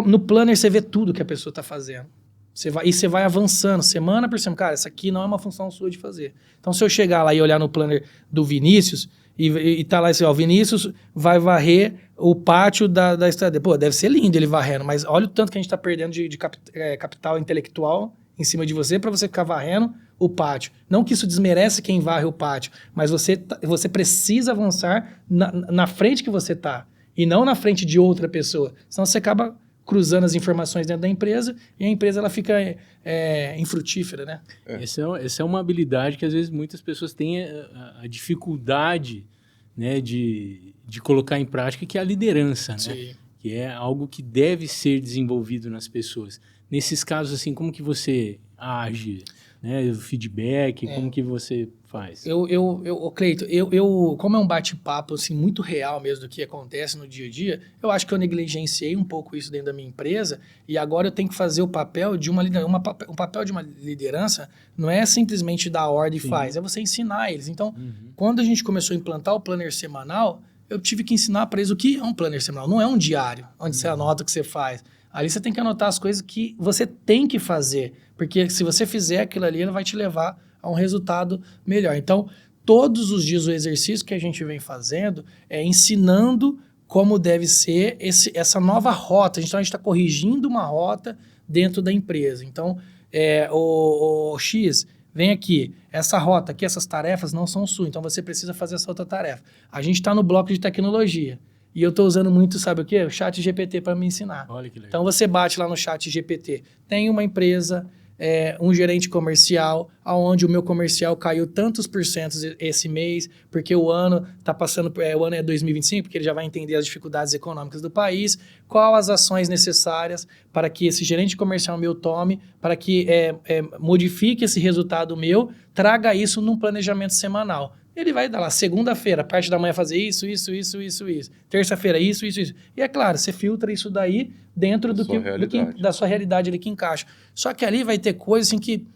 no planner você vê tudo que a pessoa está fazendo. Você vai avançando, semana por semana. Cara, essa aqui não é uma função sua de fazer. Então, se eu chegar lá e olhar no planner do Vinícius, e tá lá assim, o Vinícius vai varrer o pátio da estrada. Pô, deve ser lindo ele varrendo, mas olha o tanto que a gente está perdendo de capital intelectual em cima de você para você ficar varrendo o pátio. Não que isso desmerece quem varre o pátio, mas você precisa avançar na frente que você está. E não na frente de outra pessoa. Senão você acaba cruzando as informações dentro da empresa e a empresa ela fica infrutífera, né? Essa é uma habilidade que às vezes muitas pessoas têm a dificuldade, né, de colocar em prática, que é a liderança, né? Sim. Que é algo que deve ser desenvolvido nas pessoas. Nesses casos, assim, como que você age? Né, o feedback, como que você faz? Cleiton, como é um bate-papo assim, muito real mesmo do que acontece no dia a dia, eu acho que eu negligenciei um pouco isso dentro da minha empresa e agora eu tenho que fazer o papel de um papel de uma liderança não é simplesmente dar ordem e faz, é você ensinar eles. Então, quando a gente começou a implantar o planner semanal, eu tive que ensinar para eles o que é um planner semanal. Não é um diário, onde você anota o que você faz. Ali você tem que anotar as coisas que você tem que fazer, porque se você fizer aquilo ali, ele vai te levar a um resultado melhor. Então, todos os dias o exercício que a gente vem fazendo é ensinando como deve ser essa nova rota. Então, a gente está corrigindo uma rota dentro da empresa. Então, o X, vem aqui, essa rota aqui, essas tarefas não são suas, então você precisa fazer essa outra tarefa. A gente está no bloco de tecnologia. E eu estou usando muito, sabe o quê? O chat GPT para me ensinar. Olha que legal. Então você bate lá no chat GPT. Tem uma empresa, um gerente comercial, onde o meu comercial caiu tantos porcentos esse mês, porque o ano está passando, o ano é 2025, porque ele já vai entender as dificuldades econômicas do país. Qual as ações necessárias para que esse gerente comercial meu tome, para que modifique esse resultado meu, traga isso num planejamento semanal. Ele vai dar lá, segunda-feira, parte da manhã fazer isso. Terça-feira, isso. E é claro, você filtra isso daí dentro da sua realidade ali que encaixa. Só que ali vai ter coisa assim que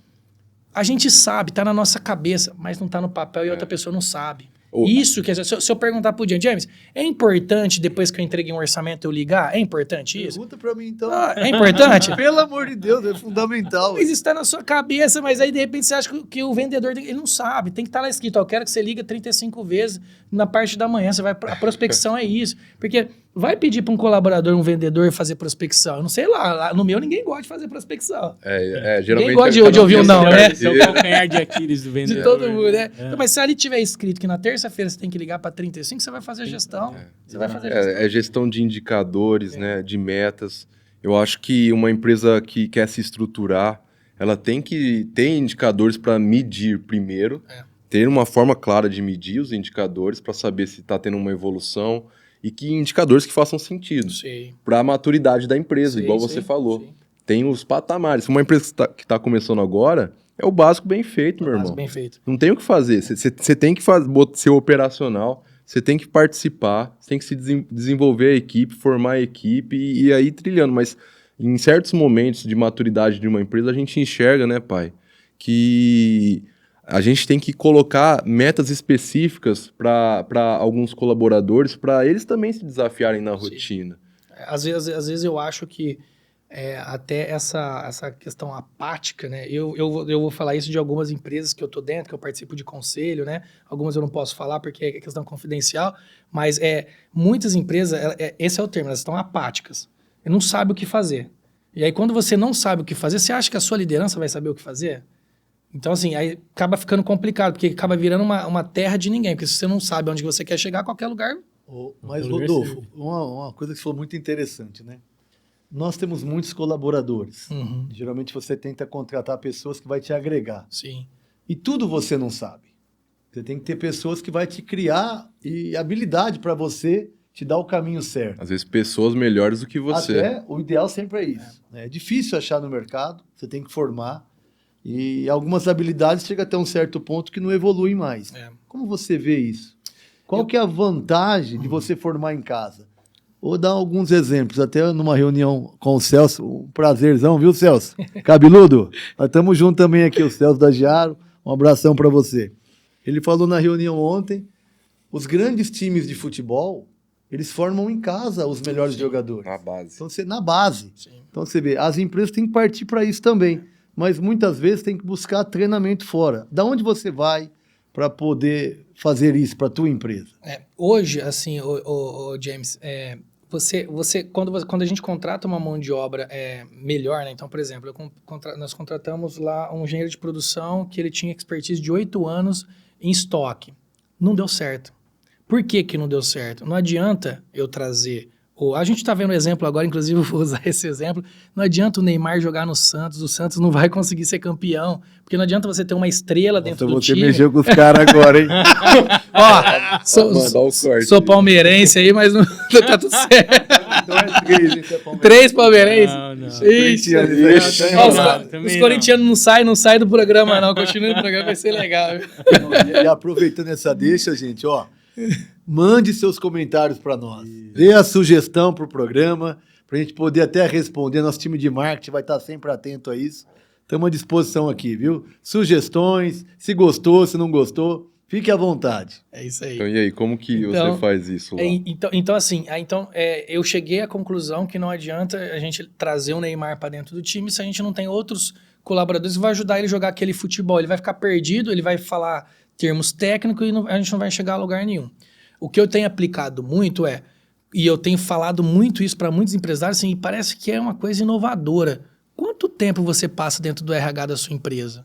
a gente sabe, tá na nossa cabeça, mas não tá no papel e outra pessoa não sabe. Isso, quer dizer, se eu perguntar pro James, é importante depois que eu entreguei um orçamento eu ligar? É importante isso? Pergunta pra mim, então. É importante? Pelo amor de Deus, é fundamental. Mas isso tá na sua cabeça, mas aí de repente você acha que o vendedor, ele não sabe, tem que estar lá escrito, eu quero que você liga 35 vezes na parte da manhã, a prospecção é isso. Porque vai pedir para um colaborador, um vendedor fazer prospecção, eu não sei lá no meu ninguém gosta de fazer prospecção. Geralmente... Ninguém gosta de ouvir um não, né? Esse é o calcanhar de Aquiles do vendedor. De todo mundo, né? Então, mas se ali tiver escrito que na terça-feira você tem que ligar para 35, você vai fazer a gestão. Você vai fazer a gestão. É gestão de indicadores, né, de metas. Eu acho que uma empresa que quer se estruturar, ela tem que ter indicadores para medir primeiro, ter uma forma clara de medir os indicadores para saber se está tendo uma evolução e que indicadores que façam sentido para a maturidade da empresa, igual você falou. Tem os patamares. Uma empresa que está começando agora, é o básico bem feito, meu irmão. Bem feito. Não tem o que fazer. Você tem que ser operacional, você tem que participar, você tem que se desenvolver a equipe, formar a equipe e aí trilhando. Mas em certos momentos de maturidade de uma empresa, a gente enxerga, né, pai, que a gente tem que colocar metas específicas para alguns colaboradores, para eles também se desafiarem na rotina. Às vezes eu acho que até essa questão apática, né? Eu vou falar isso de algumas empresas que eu tô dentro, que eu participo de conselho, né? Algumas eu não posso falar porque é questão confidencial, mas muitas empresas, esse é o termo, elas estão apáticas. E não sabem o que fazer. E aí quando você não sabe o que fazer, você acha que a sua liderança vai saber o que fazer? Então assim, aí acaba ficando complicado, porque acaba virando uma terra de ninguém, porque se você não sabe onde você quer chegar, qualquer lugar... Mas Rodolfo, uma coisa que foi muito interessante, né? Nós temos muitos colaboradores. Geralmente você tenta contratar pessoas que vai te agregar. Sim. E tudo você não sabe. Você tem que ter pessoas que vai te criar e habilidade para você te dar o caminho certo. Às vezes pessoas melhores do que você. Até o ideal sempre é isso. É difícil achar no mercado, você tem que formar. E algumas habilidades chegam até um certo ponto que não evoluem mais. Como você vê isso? Qual que é a vantagem de você formar em casa? Vou dar alguns exemplos, até numa reunião com o Celso, um prazerzão, viu, Celso? Cabeludo, nós estamos juntos também aqui, o Celso da Giaro, um abração para você. Ele falou na reunião ontem, os grandes times de futebol, eles formam em casa os melhores jogadores. Na base. Então, na base. Então, você vê, as empresas têm que partir para isso também, mas muitas vezes tem que buscar treinamento fora. Da onde você vai para poder fazer isso para a tua empresa? Hoje, assim, o James, quando a gente contrata uma mão de obra melhor, né? Então, por exemplo, nós contratamos lá um engenheiro de produção que ele tinha expertise de 8 anos em estoque. Não deu certo. Por que não deu certo? Não adianta eu trazer... A gente está vendo o exemplo agora, inclusive eu vou usar esse exemplo. Não adianta o Neymar jogar no Santos, o Santos não vai conseguir ser campeão, porque não adianta você ter uma estrela dentro do time. Você mexeu com os caras agora, hein? Sou palmeirense aí, mas não tá tudo certo. Então é 3, hein? Você é palmeirense. 3 palmeirenses? Não. Os corintianos não saem do programa, não. Continua no programa, vai ser legal. E aproveitando essa deixa, gente, mande seus comentários para nós. Dê a sugestão para o programa, para a gente poder até responder. Nosso time de marketing vai estar sempre atento a isso. Estamos à disposição aqui, viu? Sugestões, se gostou, se não gostou, fique à vontade. É isso aí. Então, e aí, como que você faz isso lá? Eu cheguei à conclusão que não adianta a gente trazer o Neymar para dentro do time se a gente não tem outros colaboradores que vão ajudar ele a jogar aquele futebol. Ele vai ficar perdido, ele vai falar termos técnicos e a gente não vai chegar a lugar nenhum. O que eu tenho aplicado muito e eu tenho falado muito isso para muitos empresários, assim, e parece que é uma coisa inovadora. Quanto tempo você passa dentro do RH da sua empresa?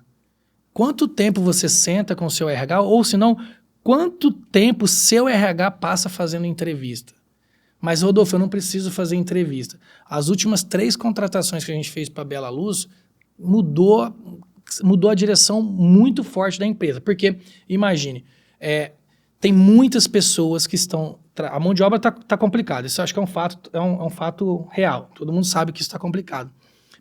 quanto tempo você senta com o seu RH, ou se não, quanto tempo seu RH passa fazendo entrevista. Mas, Rodolfo, eu não preciso fazer entrevista. As últimas 3 contratações que a gente fez para a Bela Luz mudou a direção muito forte da empresa. Porque, imagine, tem muitas pessoas que estão... A mão de obra está complicada. Isso eu acho que é um fato real. Todo mundo sabe que isso está complicado.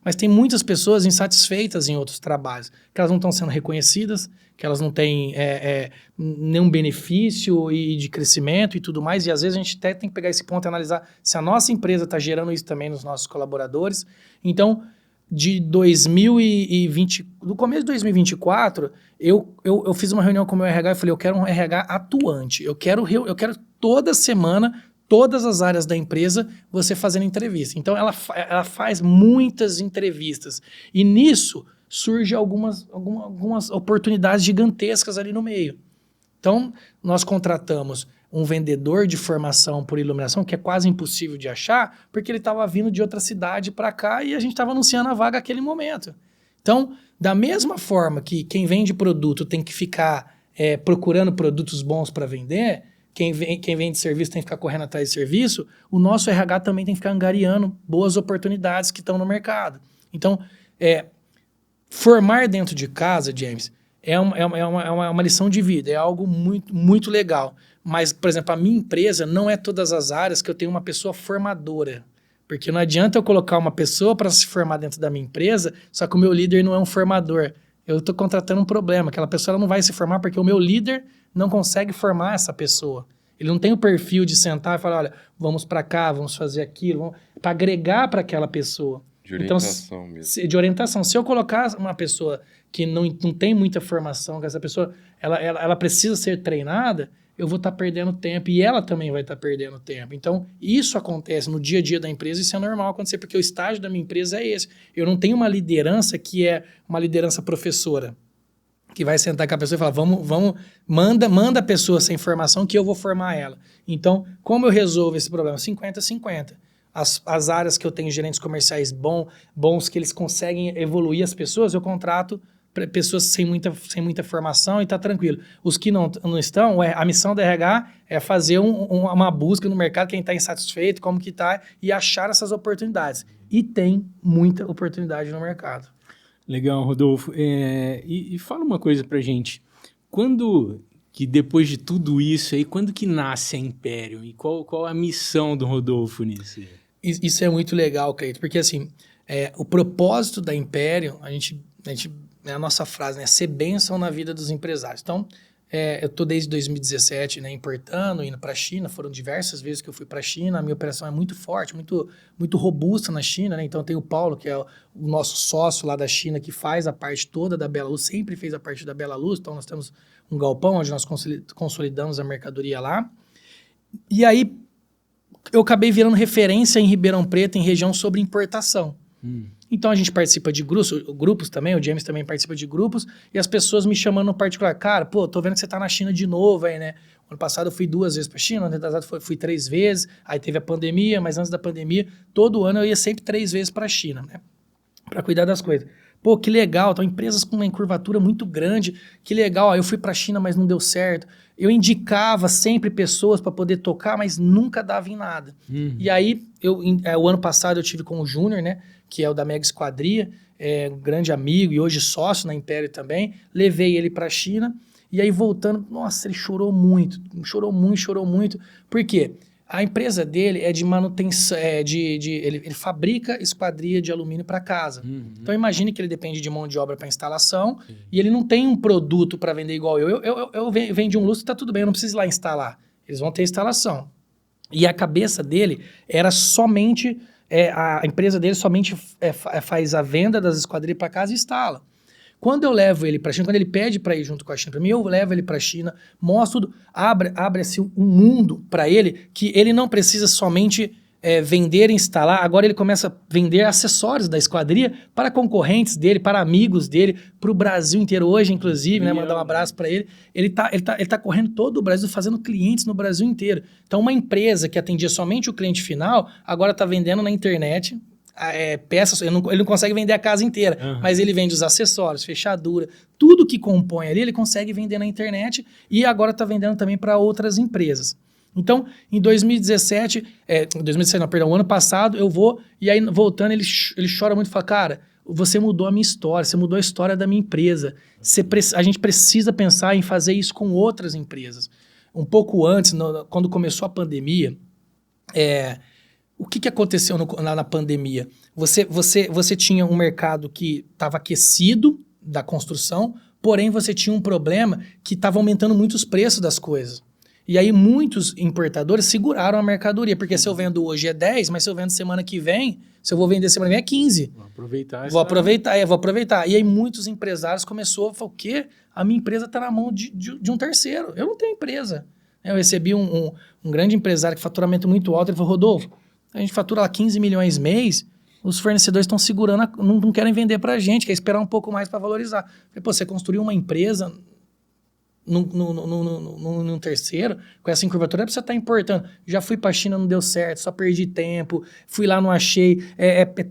Mas tem muitas pessoas insatisfeitas em outros trabalhos, que elas não estão sendo reconhecidas, que elas não têm nenhum benefício de crescimento e tudo mais, e às vezes a gente até tem que pegar esse ponto e analisar se a nossa empresa está gerando isso também nos nossos colaboradores. Então, do começo de 2024, eu fiz uma reunião com o meu RH e falei, eu quero um RH atuante, eu quero toda semana, todas as áreas da empresa, você fazendo entrevista. Então, ela faz muitas entrevistas. E nisso, surgem algumas oportunidades gigantescas ali no meio. Então, nós contratamos um vendedor de formação por iluminação, que é quase impossível de achar, porque ele estava vindo de outra cidade para cá e a gente estava anunciando a vaga naquele momento. Então, da mesma forma que quem vende produto tem que ficar procurando produtos bons para vender, quem vende serviço tem que ficar correndo atrás de serviço, o nosso RH também tem que ficar angariando boas oportunidades que estão no mercado. Então, formar dentro de casa, James, é uma lição de vida, é algo muito, muito legal. Mas, por exemplo, a minha empresa não é todas as áreas que eu tenho uma pessoa formadora. Porque não adianta eu colocar uma pessoa para se formar dentro da minha empresa, só que o meu líder não é um formador. Eu estou contratando um problema. Aquela pessoa ela não vai se formar porque o meu líder não consegue formar essa pessoa. Ele não tem o perfil de sentar e falar, olha, vamos para cá, vamos fazer aquilo, para agregar para aquela pessoa. De orientação mesmo. De orientação. Se eu colocar uma pessoa que não tem muita formação, que essa pessoa ela precisa ser treinada, eu vou estar perdendo tempo e ela também vai estar perdendo tempo. Então, isso acontece no dia a dia da empresa, isso é normal acontecer, porque o estágio da minha empresa é esse. Eu não tenho uma liderança que é uma liderança professora, que vai sentar com a pessoa e falar, manda a pessoa sem formação que eu vou formar ela. Então, como eu resolvo esse problema? 50-50. As áreas que eu tenho gerentes comerciais bons, que eles conseguem evoluir as pessoas, eu contrato pessoas sem muita formação e tá tranquilo. Os que não estão, a missão da RH é fazer uma busca no mercado, quem está insatisfeito, como que tá, e achar essas oportunidades. E tem muita oportunidade no mercado. Legal, Rodolfo. E fala uma coisa pra gente. Quando que depois de tudo isso aí, quando que nasce a Imperium? E qual a missão do Rodolfo nisso? Isso é muito legal, Cleiton, porque assim, o propósito da Imperium, a gente é a nossa frase, né? Ser bênção na vida dos empresários. Então, eu estou desde 2017, né, importando, indo para a China. Foram diversas vezes que eu fui para a China. A minha operação é muito forte, muito, muito robusta na China, né? Então, tem o Paulo, que é o nosso sócio lá da China, que faz a parte toda da Bela Luz, sempre fez a parte da Bela Luz. Então, nós temos um galpão onde nós consolidamos a mercadoria lá. E aí, eu acabei virando referência em Ribeirão Preto, em região, sobre importação. Então, a gente participa de grupos também, o James também participa de grupos, e as pessoas me chamando no particular. Cara, tô vendo que você tá na China de novo aí, né? Ano passado eu fui 2 vezes pra China, ano passado fui 3 vezes, aí teve a pandemia, mas antes da pandemia, todo ano eu ia sempre 3 vezes pra China, né? Pra cuidar das coisas. Pô, que legal, estão empresas com uma curvatura muito grande, que legal, eu fui pra China, mas não deu certo. Eu indicava sempre pessoas para poder tocar, mas nunca dava em nada. E aí, o ano passado eu tive com o Júnior, né? Que é o da Mega Esquadria, um grande amigo e hoje sócio na Império também. Levei ele para a China e aí voltando, nossa, ele chorou muito. Por quê? A empresa dele é de manutenção, ele fabrica esquadria de alumínio para casa. Então imagine que ele depende de mão de obra para instalação e ele não tem um produto para vender igual eu. Eu vendi um lustre, tá tudo bem, eu não preciso ir lá instalar. Eles vão ter instalação. E a cabeça dele era somente... a empresa dele somente faz a venda das esquadrias para casa e instala. Quando eu levo ele para a China, quando ele pede para ir junto com a China para mim, eu levo ele para a China, mostro tudo, abre-se um mundo para ele que ele não precisa somente vender e instalar, agora ele começa a vender acessórios da esquadria para concorrentes dele, para amigos dele, para o Brasil inteiro. Hoje, inclusive, né, mandar um abraço para ele. Ele tá correndo todo o Brasil, fazendo clientes no Brasil inteiro. Então, uma empresa que atendia somente o cliente final, agora está vendendo na internet, peças, ele não consegue vender a casa inteira, mas ele vende os acessórios, fechadura, tudo que compõe ali, ele consegue vender na internet e agora está vendendo também para outras empresas. Então, em 2017, o ano passado, eu vou, e aí voltando, ele chora muito e fala, cara, você mudou a minha história, você mudou a história da minha empresa. A gente precisa pensar em fazer isso com outras empresas. Um pouco antes, quando começou a pandemia, o que aconteceu na pandemia? Você tinha um mercado que estava aquecido da construção, porém você tinha um problema que estava aumentando muito os preços das coisas. E aí muitos importadores seguraram a mercadoria, porque se eu vendo hoje é 10, mas se eu vendo semana que vem, se eu vou vender semana que vem é 15. Vou aproveitar. E aí muitos empresários começaram a falar, o quê? A minha empresa está na mão de um terceiro. Eu não tenho empresa. Eu recebi um grande empresário que faturamento muito alto, ele falou, Rodolfo, a gente fatura lá 15 milhões mês, os fornecedores estão segurando, não querem vender para a gente, quer esperar um pouco mais para valorizar. Eu falei, pô, você construiu uma empresa num terceiro, com essa encurvatura, você está importando. Já fui para a China, não deu certo, só perdi tempo, fui lá, não achei,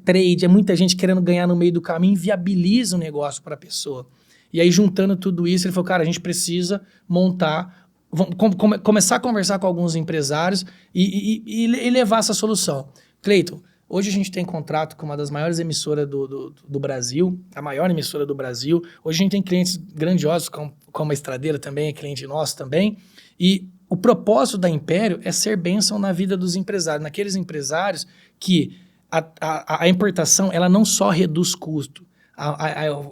trade, muita gente querendo ganhar no meio do caminho, inviabiliza o negócio para a pessoa. E aí, juntando tudo isso, ele falou, cara, a gente precisa montar, começar a conversar com alguns empresários e levar essa solução. Cleiton, hoje a gente tem contrato com uma das maiores emissoras do Brasil, a maior emissora do Brasil. Hoje a gente tem clientes grandiosos, como a Estradeira também, é cliente nosso também. E o propósito da Império é ser bênção na vida dos empresários, naqueles empresários que a importação ela não só reduz custo.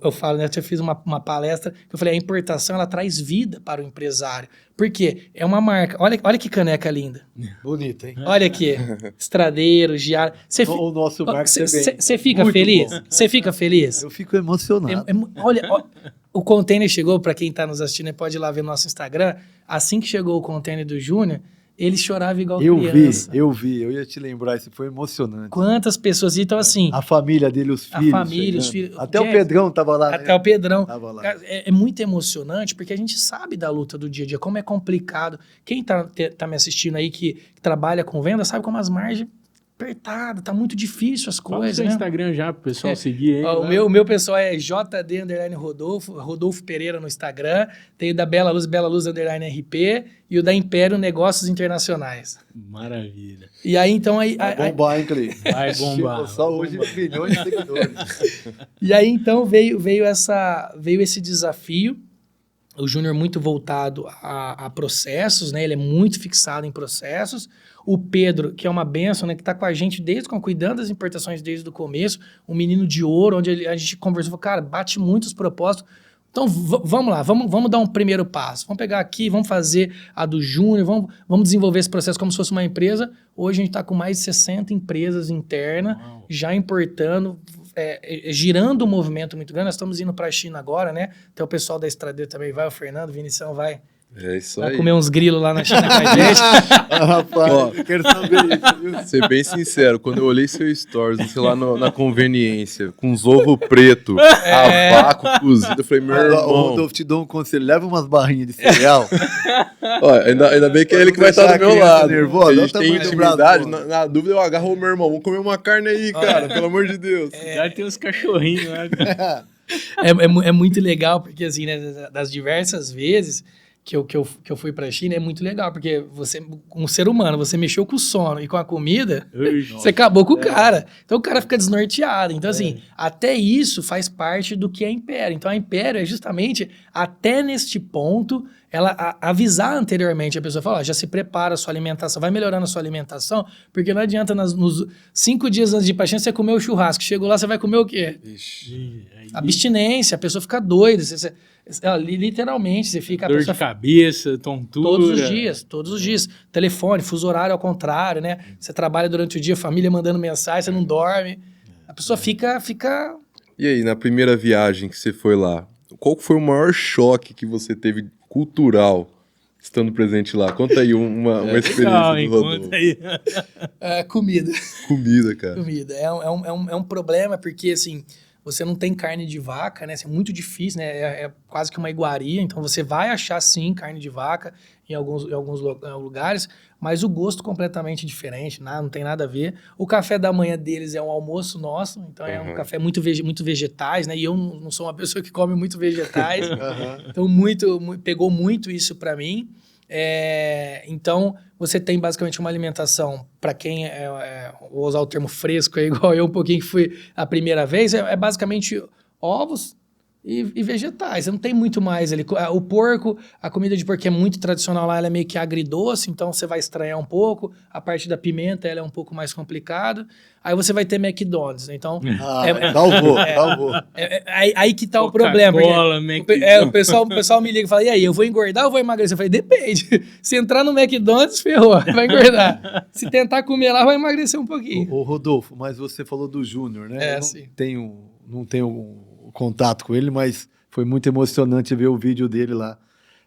Eu falo, né, eu fiz uma palestra que eu falei, a importação ela traz vida para o empresário. Por quê? É uma marca. Olha que caneca linda. Bonita, hein? Olha aqui. Estradeiro, Giara. O nosso marketing também. Você fica Muito feliz? bom. Você fica feliz? Eu fico emocionado. Olha, o container chegou, para quem está nos assistindo, pode ir lá ver no nosso Instagram. Assim que chegou o container do Júnior, ele chorava igual criança. Eu vi. Eu ia te lembrar, isso foi emocionante. Quantas pessoas. Então, assim... A família dele, os filhos. A família, os filhos. Até o Pedrão estava lá. Até o Pedrão. Tava lá. É muito emocionante, porque a gente sabe da luta do dia a dia, como é complicado. Quem tá me assistindo aí, que trabalha com venda, sabe como as margens apertadas, tá muito difícil as Fala coisas, seu né? Instagram já, pro pessoal seguir aí. O meu pessoal é JD_Rodolfo, Rodolfo Pereira no Instagram, tem o da Bela Luz _RP e o da Império Negócios Internacionais. Maravilha. E aí, então... Vai bombar, hein, Cleiton? Vai bombar. Só hoje milhões de seguidores. E aí, então, veio esse desafio. O Júnior muito voltado a processos, né? Ele é muito fixado em processos. O Pedro, que é uma benção, né? Que está com a gente cuidando das importações desde o começo. Um menino de ouro, onde a gente conversou, cara, bate muito os propósitos. Então, vamos lá, vamos dar um primeiro passo. Vamos pegar aqui, vamos fazer a do Júnior, vamos desenvolver esse processo como se fosse uma empresa. Hoje a gente está com mais de 60 empresas internas, já importando, girando um movimento muito grande. Nós estamos indo para a China agora, né? Até o pessoal da Estradeira também vai, o Fernando, o Vinição vai. É isso Vai aí. comer uns grilos lá na China com a gente. Rapaz, Ó, eu quero saber isso, viu? Ser bem sincero, quando eu olhei seu stories, sei lá, na conveniência, com os ovos preto, a vácuo cozido, eu falei, meu Ô, irmão... Rodolfo, te dou um conselho. Leva umas barrinhas de cereal. Ó, ainda bem que é ele que vai estar deixar do a meu criança lado. nervosa, A olha o gente tem tamanho do intimidade, braço, na dúvida eu agarro o meu irmão, vamos comer uma carne aí, cara, pelo amor de Deus. Já tem uns cachorrinhos lá. Cara. É muito legal, porque assim, né, das diversas vezes que eu fui pra China, é muito legal, porque você, um ser humano, você mexeu com o sono e com a comida, você acabou com o cara. Então o cara fica desnorteado. Então, assim, até isso faz parte do que é Império. Então a Império é justamente, até neste ponto, ela avisar anteriormente a pessoa, falar, já se prepara a sua alimentação, vai melhorando a sua alimentação, porque não adianta nos 5 dias antes de ir pra China você comer o churrasco. Chegou lá, você vai comer o quê? Ixi. Abstinência, a pessoa fica doida. Literalmente, você fica... Dor de cabeça, tontura. Todos os dias. Telefone, fuso horário ao contrário, né? Você trabalha durante o dia, família mandando mensagem, você não dorme. A pessoa fica... E aí, na primeira viagem que você foi lá, qual foi o maior choque que você teve cultural estando presente lá? Conta aí uma experiência Legal, do Rodolfo. conta aí. Comida. Comida, cara. Comida. É um problema, porque, assim, você não tem carne de vaca, né? Isso é muito difícil, né? É quase que uma iguaria. Então, você vai achar, sim, carne de vaca em alguns lugares, mas o gosto completamente diferente, não tem nada a ver. O café da manhã deles é um almoço nosso, então é um café muito vegetais, né? E eu não sou uma pessoa que come muito vegetais, então pegou muito isso para mim. Então, você tem basicamente uma alimentação, para quem vou usar o termo fresco, igual eu um pouquinho que fui a primeira vez, é basicamente ovos e vegetais, não tem muito mais ali. O porco, a comida de porco é muito tradicional lá, ela é meio que agridoce, então você vai estranhar um pouco, a parte da pimenta ela é um pouco mais complicado, aí você vai ter McDonald's, então... Salvou. Aí que tá o problema. McDonald's. O pessoal me liga e fala, e aí, eu vou engordar ou vou emagrecer? Eu falei, depende. Se entrar no McDonald's, ferrou, vai engordar. Se tentar comer lá, vai emagrecer um pouquinho. Ô Rodolfo, mas você falou do Júnior, né? Sim. Não tenho contato com ele, mas foi muito emocionante ver o vídeo dele lá.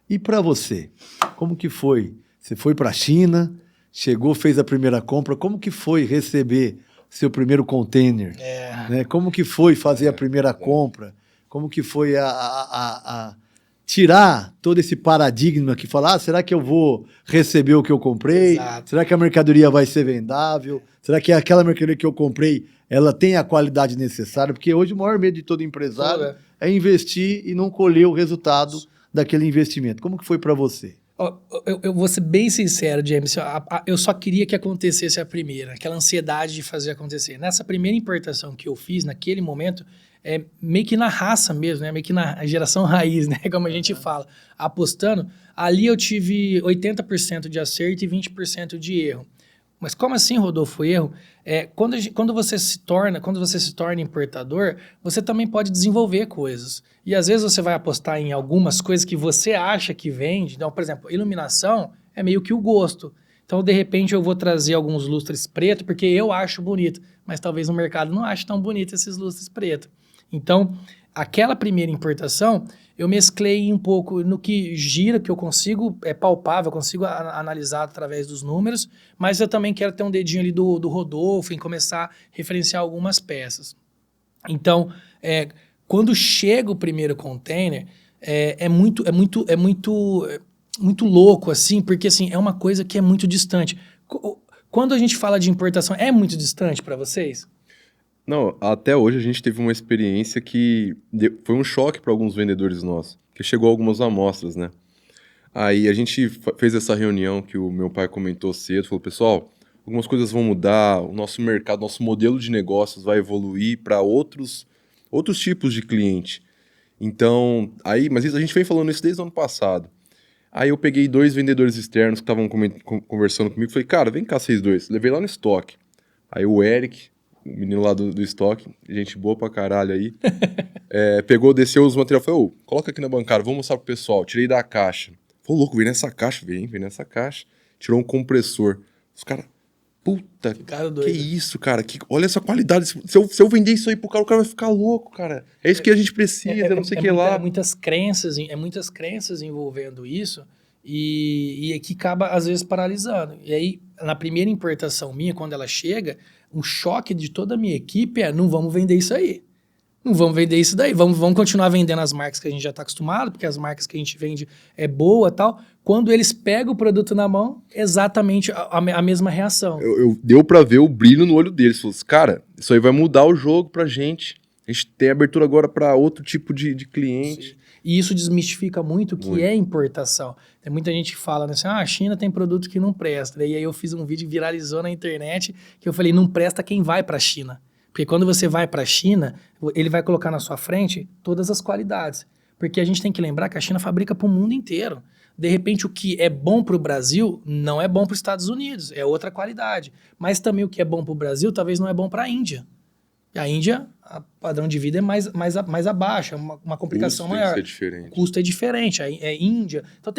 E para você, como que foi? Você foi para a China, chegou, fez a primeira compra, como que foi receber seu primeiro container? Né? Como que foi fazer a primeira compra? Como que foi a tirar todo esse paradigma que fala, será que eu vou receber o que eu comprei? Exato. Será que a mercadoria vai ser vendável? Será que aquela mercadoria que eu comprei, ela tem a qualidade necessária? Porque hoje o maior medo de todo empresário é investir e não colher o resultado daquele investimento. Como que foi para você? Eu vou ser bem sincero, James, eu só queria que acontecesse a primeira, aquela ansiedade de fazer acontecer. Nessa primeira importação que eu fiz, naquele momento, meio que na raça mesmo, né? Meio que na geração raiz, né? Como a gente fala, apostando, ali eu tive 80% de acerto e 20% de erro. Mas como assim, Rodolfo, erro? Quando você se torna importador, você também pode desenvolver coisas. E às vezes você vai apostar em algumas coisas que você acha que vende. Então, por exemplo, iluminação é meio que o gosto. Então, de repente, eu vou trazer alguns lustres pretos porque eu acho bonito, mas talvez no mercado não ache tão bonito esses lustres pretos. Então, aquela primeira importação, eu mesclei um pouco no que gira, que eu consigo, é palpável, eu consigo analisar através dos números, mas eu também quero ter um dedinho ali do Rodolfo em começar a referenciar algumas peças. Então, quando chega o primeiro container, é muito louco, assim, porque assim, é uma coisa que é muito distante. Quando a gente fala de importação, é muito distante para vocês? Não, até hoje a gente teve uma experiência que foi um choque para alguns vendedores nossos, que chegou algumas amostras, né? Aí a gente fez essa reunião que o meu pai comentou cedo, falou, pessoal, algumas coisas vão mudar, o nosso mercado, nosso modelo de negócios vai evoluir para outros tipos de cliente. Então, mas a gente vem falando isso desde o ano passado. Aí eu peguei 2 vendedores externos que estavam conversando comigo, falei, cara, vem cá vocês dois, levei lá no estoque. Aí o Eric, o menino lá do estoque, gente boa pra caralho aí, pegou, desceu os materiais, falou, coloca aqui na bancada, vou mostrar pro pessoal, tirei da caixa. Falou, louco, vem nessa caixa, vem nessa caixa. Tirou um compressor. Os caras, puta, que isso, cara, olha essa qualidade, se eu vender isso aí pro cara, o cara vai ficar louco, cara. É isso que a gente precisa, não sei o que lá. Muitas crenças envolvendo isso, e que acaba, às vezes, paralisando. E aí, na primeira importação minha, quando ela chega, um choque de toda a minha equipe não vamos vender isso aí. Não vamos vender isso daí. Vamos continuar vendendo as marcas que a gente já está acostumado, porque as marcas que a gente vende é boa e tal. Quando eles pegam o produto na mão, exatamente a mesma reação. Deu para ver o brilho no olho deles. Falou assim, cara, isso aí vai mudar o jogo pra gente. A gente tem abertura agora para outro tipo de cliente. Sim. E isso desmistifica muito o que é importação. Tem muita gente que fala, né, assim, a China tem produto que não presta. E aí eu fiz um vídeo que viralizou na internet, que eu falei, não presta quem vai para a China. Porque quando você vai para a China, ele vai colocar na sua frente todas as qualidades. Porque a gente tem que lembrar que a China fabrica para o mundo inteiro. De repente, o que é bom para o Brasil não é bom para os Estados Unidos, é outra qualidade. Mas também o que é bom para o Brasil talvez não é bom para a Índia. E a Índia, o padrão de vida é mais abaixo, é uma complicação maior. O custo é diferente, é Índia. Então,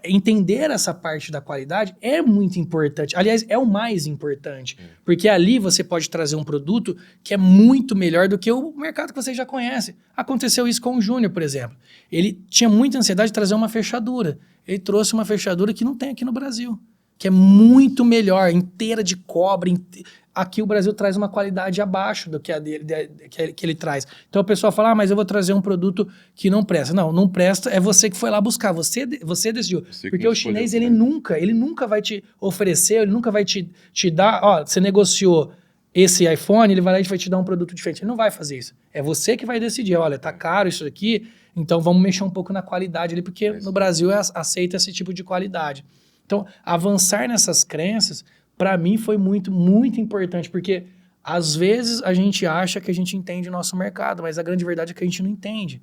entender essa parte da qualidade é muito importante. Aliás, é o mais importante. Porque ali você pode trazer um produto que é muito melhor do que o mercado que você já conhece. Aconteceu isso com o Júnior, por exemplo. Ele tinha muita ansiedade de trazer uma fechadura. Ele trouxe uma fechadura que não tem aqui no Brasil, que é muito melhor, inteira de cobre, aqui o Brasil traz uma qualidade abaixo do que a dele, que ele traz. Então o pessoal fala, mas eu vou trazer um produto que não presta. Não presta, é você que foi lá buscar, você decidiu. Porque o chinês, ele nunca vai te oferecer, ele nunca vai te dar, você negociou esse iPhone, ele vai lá e vai te dar um produto diferente. Ele não vai fazer isso. É você que vai decidir, olha, tá caro isso aqui, então vamos mexer um pouco na qualidade ali, porque no Brasil aceita esse tipo de qualidade. Então, avançar nessas crenças, para mim, foi muito, muito importante, porque às vezes a gente acha que a gente entende o nosso mercado, mas a grande verdade é que a gente não entende.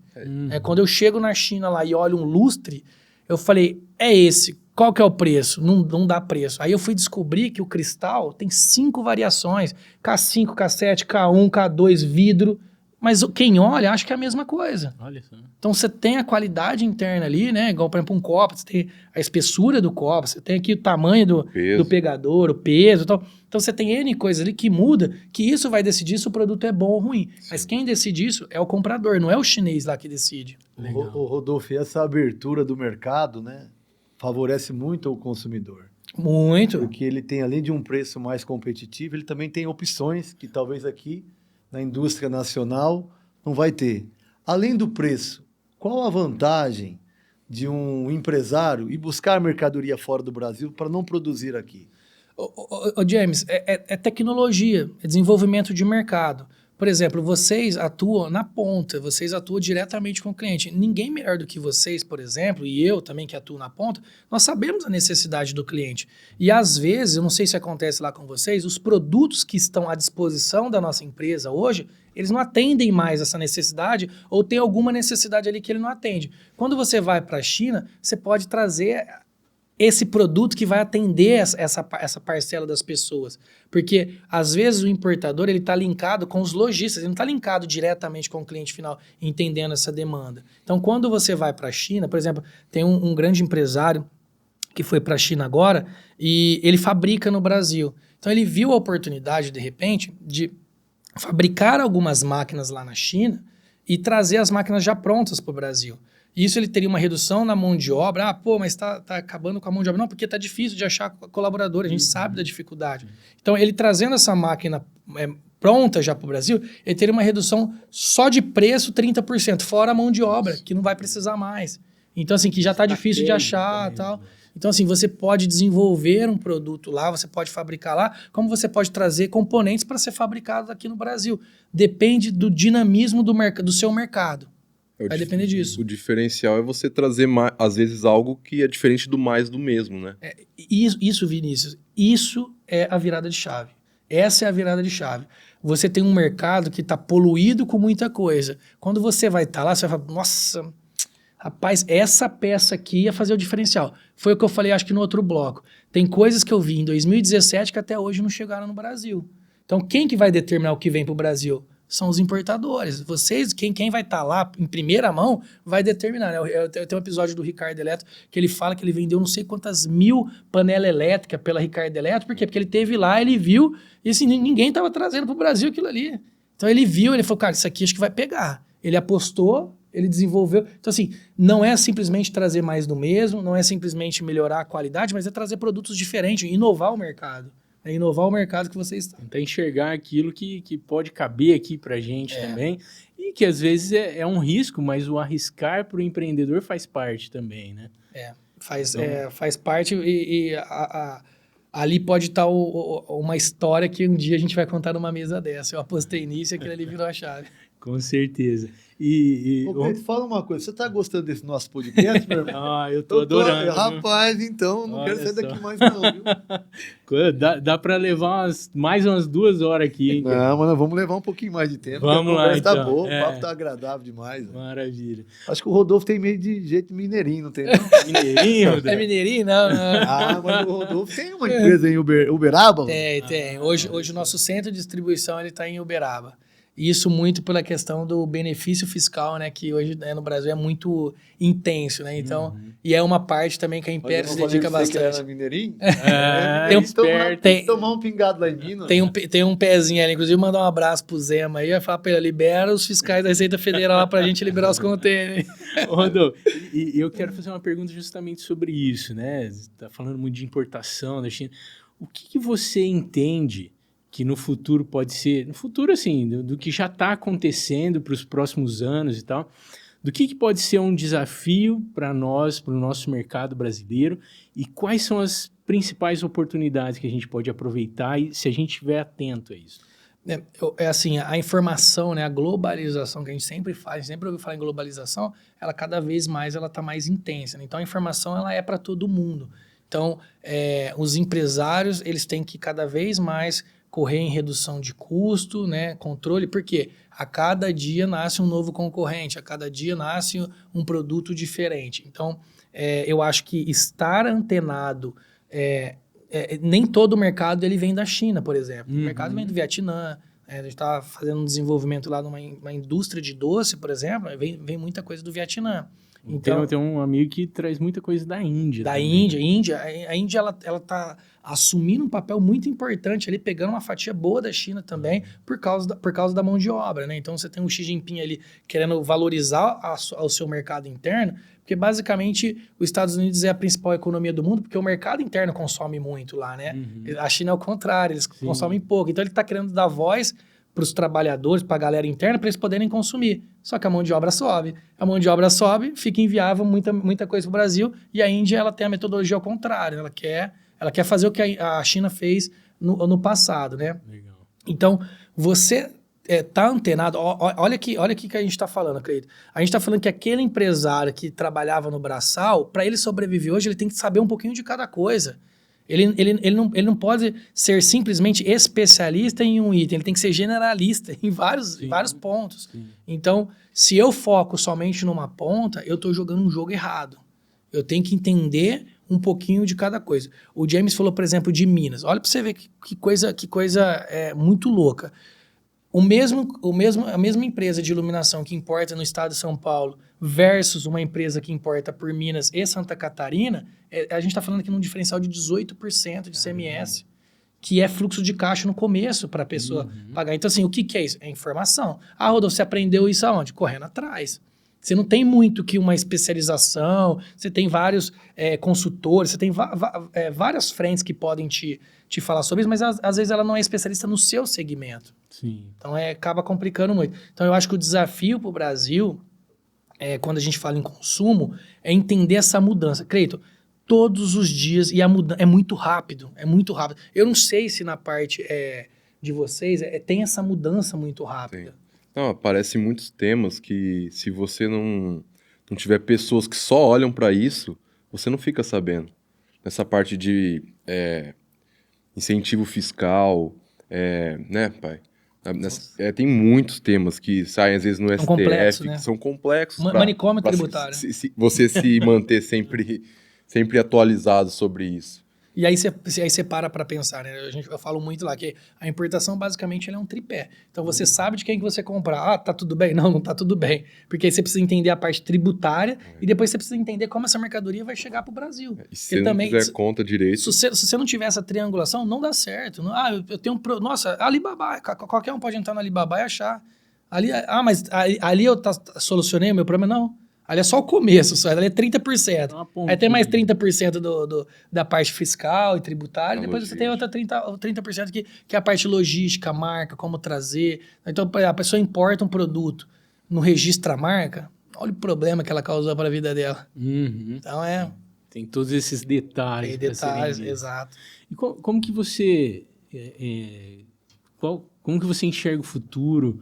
Quando eu chego na China lá e olho um lustre, eu falei, é esse, qual que é o preço? Não dá preço. Aí eu fui descobrir que o cristal tem 5 variações, K5, K7, K1, K2, vidro, mas quem olha acha que é a mesma coisa. Olha só. Então você tem a qualidade interna ali, né? Igual, por exemplo, um copo, você tem a espessura do copo, você tem aqui o tamanho do pegador, o peso. Então você tem N coisas ali que muda, que isso vai decidir se o produto é bom ou ruim. Sim. Mas quem decide isso é o comprador, não é o chinês lá que decide. O Rodolfo, essa abertura do mercado, né, favorece muito o consumidor. Muito. Porque ele tem, além de um preço mais competitivo, ele também tem opções que talvez aqui na indústria nacional não vai ter. Além do preço, qual a vantagem de um empresário ir buscar mercadoria fora do Brasil para não produzir aqui? James, é tecnologia, é desenvolvimento de mercado. Por exemplo, vocês atuam na ponta, vocês atuam diretamente com o cliente. Ninguém melhor do que vocês, por exemplo, e eu também que atuo na ponta, nós sabemos a necessidade do cliente. E às vezes, eu não sei se acontece lá com vocês, os produtos que estão à disposição da nossa empresa hoje, eles não atendem mais essa necessidade ou tem alguma necessidade ali que ele não atende. Quando você vai para a China, você pode trazer esse produto que vai atender essa parcela das pessoas. Porque, às vezes, o importador está linkado com os lojistas, ele não está linkado diretamente com o cliente final, entendendo essa demanda. Então, quando você vai para a China, por exemplo, tem um grande empresário que foi para a China agora e ele fabrica no Brasil. Então, ele viu a oportunidade, de repente, de fabricar algumas máquinas lá na China e trazer as máquinas já prontas para o Brasil. Isso ele teria uma redução na mão de obra. Mas tá acabando com a mão de obra. Não, porque tá difícil de achar colaborador, a gente sabe da dificuldade. Então, ele trazendo essa máquina pronta já para o Brasil, ele teria uma redução só de preço 30%, fora a mão de obra, que não vai precisar mais. Então, assim, que já tá difícil de achar e tal. Então, assim, você pode desenvolver um produto lá, você pode fabricar lá, como você pode trazer componentes para ser fabricado aqui no Brasil. Depende do dinamismo do seu mercado. Vai depender disso. O diferencial é você trazer, às vezes, algo que é diferente do mais do mesmo, né? Isso, Vinícius, isso é a virada de chave. Essa é a virada de chave. Você tem um mercado que está poluído com muita coisa. Quando você vai estar lá, você vai falar, nossa, rapaz, essa peça aqui ia fazer o diferencial. Foi o que eu falei, acho que no outro bloco. Tem coisas que eu vi em 2017 que até hoje não chegaram no Brasil. Então, quem que vai determinar o que vem para o Brasil? São os importadores. Vocês, quem vai estar lá em primeira mão, vai determinar. Né? Eu tenho um episódio do Ricardo Eletro que ele fala que ele vendeu não sei quantas 1000 panelas elétricas pela Ricardo Eletro. Por quê? Porque ele teve lá, ele viu, e assim, ninguém estava trazendo para o Brasil aquilo ali. Então ele viu, ele falou, cara, isso aqui acho que vai pegar. Ele apostou, ele desenvolveu. Então assim, não é simplesmente trazer mais do mesmo, não é simplesmente melhorar a qualidade, mas é trazer produtos diferentes, inovar o mercado. É inovar o mercado que vocês estão. Tentar enxergar aquilo que pode caber aqui pra gente também. E que às vezes é um risco, mas o arriscar pro empreendedor faz parte também, né? Faz parte e ali pode estar uma história que um dia a gente vai contar numa mesa dessa. Eu apostei nisso e aquilo ali virou a chave. Com certeza. Pedro, fala uma coisa, você tá gostando desse nosso podcast, meu irmão? Eu tô adorando. Rapaz, então, não quero sair daqui mais não, viu? Dá pra levar mais umas 2 horas aqui, hein? Não, mas nós vamos levar um pouquinho mais de tempo. Vamos lá, então. Tá boa, o papo tá agradável demais. Maravilha. Acho que o Rodolfo tem meio de jeito mineirinho, não tem não? Mineirinho? É mineirinho? Não. Mas o Rodolfo tem uma empresa em Uberaba? Tem. Hoje o nosso centro de distribuição ele tá em Uberaba. Isso muito pela questão do benefício fiscal, né? Que hoje no Brasil é muito intenso, né? Então, e é uma parte também que a Império se dedica bastante. Que era mineirinho? Tem que tomar um pingado lá em Minas. Tem um pezinho ali, inclusive mandar um abraço pro Zema aí, vai falar pra ele, libera os fiscais da Receita Federal lá pra gente liberar os contêineres. Rodolfo, e eu quero fazer uma pergunta justamente sobre isso, né? Você tá falando muito de importação da China. O que você entende que no futuro pode ser, no futuro assim, do que já está acontecendo para os próximos anos e tal, do que pode ser um desafio para nós, para o nosso mercado brasileiro, e quais são as principais oportunidades que a gente pode aproveitar e se a gente estiver atento a isso? É assim, a informação, né, a globalização que a gente sempre faz, sempre ouviu falar em globalização, ela cada vez mais ela está mais intensa, né? Então a informação ela é para todo mundo. Então os empresários eles têm que cada vez mais correr em redução de custo, né, controle, porque a cada dia nasce um novo concorrente, a cada dia nasce um produto diferente. Então eu acho que estar antenado nem todo o mercado ele vem da China, por exemplo. O mercado vem do Vietnã. A gente está fazendo um desenvolvimento lá numa indústria de doce, por exemplo, vem muita coisa do Vietnã. Então, tem um amigo que traz muita coisa da Índia. Da também. Índia. A Índia ela está assumindo um papel muito importante ali, pegando uma fatia boa da China também, por causa da mão de obra, né? Então, você tem o Xi Jinping ali querendo valorizar o seu mercado interno, porque basicamente os Estados Unidos é a principal economia do mundo, porque o mercado interno consome muito lá, né? A China é o contrário, eles consomem pouco. Então, ele está querendo dar voz para os trabalhadores, para a galera interna, para eles poderem consumir. Só que a mão de obra sobe. A mão de obra sobe, fica inviável muita coisa para o Brasil, e a Índia ela tem a metodologia ao contrário. Ela quer fazer o que a China fez no passado, né? Legal. Então, você tá antenado. Olha aqui que a gente está falando, acredito. A gente está falando que aquele empresário que trabalhava no braçal, para ele sobreviver hoje, ele tem que saber um pouquinho de cada coisa. Ele não pode ser simplesmente especialista em um item, ele tem que ser generalista em vários pontos. Sim. Então, se eu foco somente numa ponta, eu estou jogando um jogo errado. Eu tenho que entender um pouquinho de cada coisa. O James falou, por exemplo, de Minas. Olha para você ver que coisa muito louca. A mesma empresa de iluminação que importa no estado de São Paulo versus uma empresa que importa por Minas e Santa Catarina, a gente está falando aqui num diferencial de 18% de CMS, que é fluxo de caixa no começo para a pessoa pagar. Então, assim, o que é isso? É informação. Ah, Rodolfo, você aprendeu isso aonde? Correndo atrás. Você não tem muito que uma especialização, você tem vários consultores, você tem várias frentes que podem te falar sobre isso, mas às vezes ela não é especialista no seu segmento. Sim. Então acaba complicando muito. Então eu acho que o desafio para o Brasil, quando a gente fala em consumo, é entender essa mudança. Cleiton, todos os dias, e a mudança é muito rápido, Eu não sei se na parte de vocês tem essa mudança muito rápida. Sim. Não, aparecem muitos temas que se você não tiver pessoas que só olham para isso, você não fica sabendo. Nessa parte de incentivo fiscal, né, pai? Tem muitos temas que saem às vezes no STF, complexo, né? que são complexos. Manicômio tributário. Você se manter sempre atualizado sobre isso. E aí você para pensar, né? Eu falo muito lá que a importação basicamente ela é um tripé. Então você sabe de quem que você comprar. Ah, tá tudo bem? Não tá tudo bem. Porque aí você precisa entender a parte tributária e depois você precisa entender como essa mercadoria vai chegar pro Brasil. E se você não fizer conta direito... Se você não tiver essa triangulação, não dá certo. Eu tenho Nossa, Alibaba, qualquer um pode entrar no Alibaba e achar. Mas ali eu solucionei o meu problema? Não. Ali é só o começo, ali é 30%. Aí tem mais 30% da parte fiscal e tributária, e depois você tem outra 30% que é a parte logística, marca, como trazer. Então, a pessoa importa um produto, não registra a marca, olha o problema que ela causou para a vida dela. Então, tem todos esses detalhes. Tem detalhes, exato. E como que você... como que você enxerga o futuro?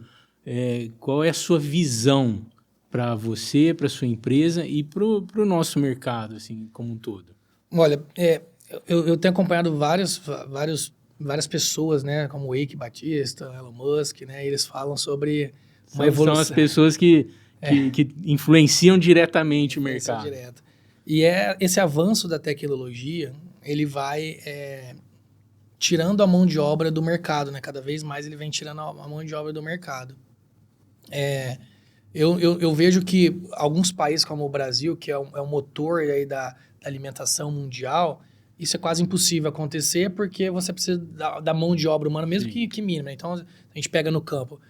Qual é a sua visão para você, para sua empresa e para o nosso mercado, assim, como um todo? Olha, eu tenho acompanhado várias pessoas, né, como o Eike Batista, Elon Musk, né, eles falam sobre uma evolução. São as pessoas que influenciam diretamente o mercado. Direto. E esse avanço da tecnologia, ele vai tirando a mão de obra do mercado, né, cada vez mais ele vem tirando a mão de obra do mercado. Eu vejo que alguns países como o Brasil, que é o motor aí da alimentação mundial, isso é quase impossível acontecer porque você precisa da mão de obra humana, mesmo que mínima. Então, a gente pega no campo.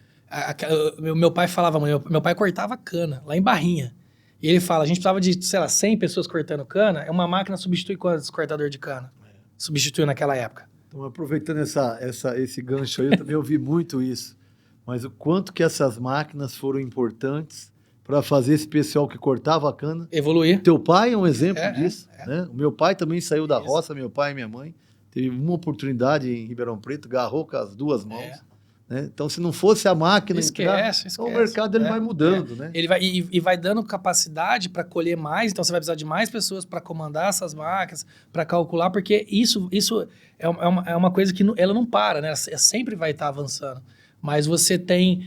Meu pai falava, meu pai cortava cana lá em Barrinha. E ele fala, a gente precisava de, 100 pessoas cortando cana, uma máquina substitui quantos cortadores de cana? Substituiu naquela época. Então, aproveitando esse gancho aí, eu também ouvi muito isso. Mas o quanto que essas máquinas foram importantes para fazer esse pessoal que cortava a cana. Evoluir. Teu pai é um exemplo disso, né? O meu pai também saiu da roça, meu pai e minha mãe. Teve uma oportunidade em Ribeirão Preto, agarrou com as duas mãos. Né? Então, se não fosse a máquina esquece. então o mercado ele vai mudando, né? Ele vai, e vai dando capacidade para colher mais, então você vai precisar de mais pessoas para comandar essas máquinas, para calcular, porque isso é uma coisa que ela não para, né? Ela sempre vai estar avançando. Mas você tem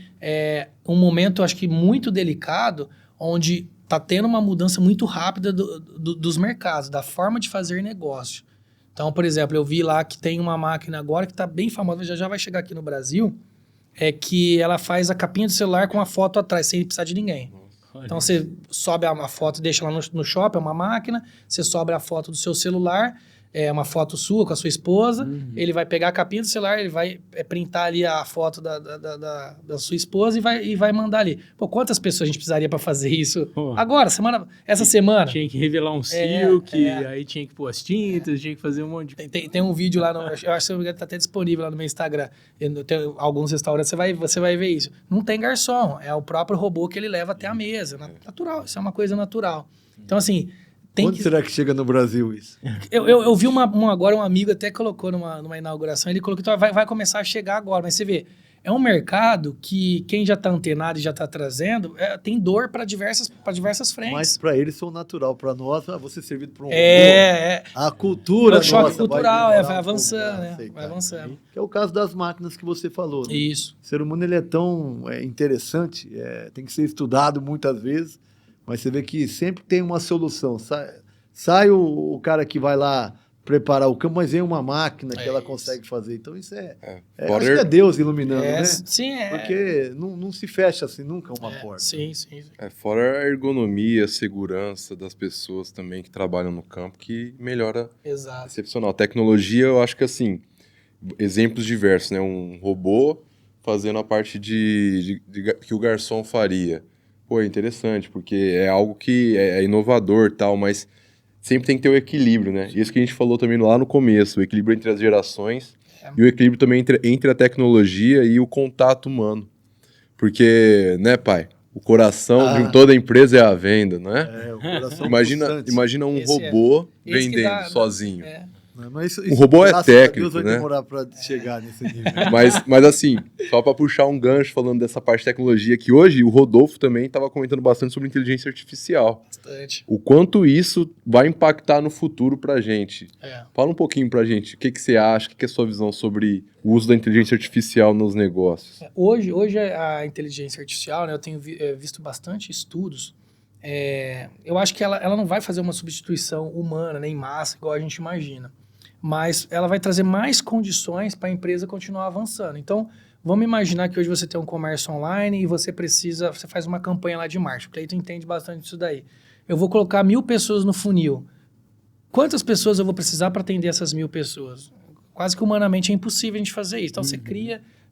um momento, acho que muito delicado, onde está tendo uma mudança muito rápida dos mercados, da forma de fazer negócio. Então, por exemplo, eu vi lá que tem uma máquina agora que está bem famosa, já vai chegar aqui no Brasil, que ela faz a capinha do celular com a foto atrás, sem precisar de ninguém. Então, você sobe a foto, deixa lá no shopping, é uma máquina, você sobe a foto do seu celular, uma foto sua com a sua esposa, ele vai pegar a capinha do celular, ele vai printar ali a foto da sua esposa e vai mandar ali. Pô, quantas pessoas a gente precisaria para fazer isso agora, essa semana? Tinha que revelar um silk, aí tinha que pôr as tintas, tinha que fazer um monte de... Tem um vídeo lá, eu acho que está até disponível lá no meu Instagram. Tem alguns restaurantes, você vai ver isso. Não tem garçom, é o próprio robô que ele leva até a mesa. Natural, isso é uma coisa natural. Então, assim... Quando será que chega no Brasil isso? Eu vi agora um amigo até colocou numa inauguração, ele colocou que vai começar a chegar agora, mas você vê, é um mercado que quem já está antenado e já está trazendo, tem dor para diversas frentes. Mas para eles são natural, para nós, você servido por um robô. A cultura nossa, choque cultural, vai avançando, né? Vai avançando. Que é o caso das máquinas que você falou. Né? Isso. O ser humano ele é tão interessante, tem que ser estudado muitas vezes, mas você vê que sempre tem uma solução. Sai o cara que vai lá preparar o campo, mas vem uma máquina que ela consegue fazer. Então isso acho que é Deus iluminando, né? Sim, Porque não se fecha assim nunca uma porta. Sim. Fora a ergonomia, a segurança das pessoas também que trabalham no campo, que melhora. Exato. Excepcional. Tecnologia, eu acho que assim, exemplos diversos, né? Um robô fazendo a parte que o garçom faria. Pô, é interessante, porque é algo que é inovador e tal, mas sempre tem que ter o equilíbrio, né? Isso que a gente falou também lá no começo, o equilíbrio entre as gerações e o equilíbrio também entre a tecnologia e o contato humano. Porque, né, pai? O coração de toda empresa é a venda, não é? O coração imagina um robô vendendo sozinho. Mas o robô é técnico, vai né? demorar para chegar nesse nível. Mas assim, só para puxar um gancho falando dessa parte de tecnologia, que hoje o Rodolfo também estava comentando bastante sobre inteligência artificial. Bastante. O quanto isso vai impactar no futuro para a gente. Fala um pouquinho para a gente, o que você acha, o que é a sua visão sobre o uso da inteligência artificial nos negócios? Hoje a inteligência artificial, né, eu tenho visto bastante estudos. Eu acho que ela não vai fazer uma substituição humana, nem massa, igual a gente imagina. Mas ela vai trazer mais condições para a empresa continuar avançando. Então, vamos imaginar que hoje você tem um comércio online e você faz uma campanha lá de marketing. O Cleiton entende bastante disso daí. Eu vou colocar 1.000 pessoas no funil. Quantas pessoas eu vou precisar para atender essas 1.000 pessoas? Quase que humanamente é impossível a gente fazer isso. Então, você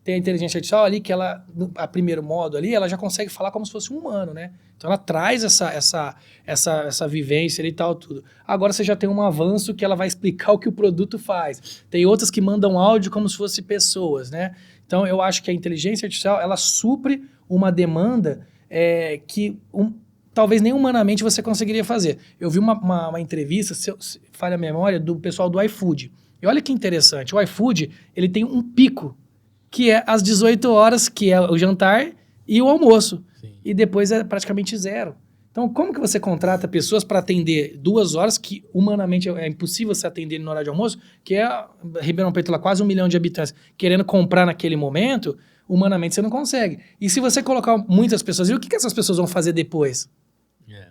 tem a inteligência artificial ali, que ela, a primeiro modo ali, ela já consegue falar como se fosse um humano, né? Então, ela traz essa vivência ali e tal, tudo. Agora, você já tem um avanço que ela vai explicar o que o produto faz. Tem outras que mandam áudio como se fossem pessoas, né? Então, eu acho que a inteligência artificial, ela supre uma demanda que talvez nem humanamente você conseguiria fazer. Eu vi uma entrevista, se falha a memória, do pessoal do iFood. E olha que interessante, o iFood, ele tem um pico, que é às 18 horas, que é o jantar e o almoço. Sim. E depois é praticamente zero. Então, como que você contrata pessoas para atender 2 horas, que humanamente é impossível você atender no horário de almoço, que é Ribeirão Preto, lá, quase 1 milhão de habitantes, querendo comprar naquele momento, humanamente você não consegue. E se você colocar muitas pessoas, e o que essas pessoas vão fazer depois?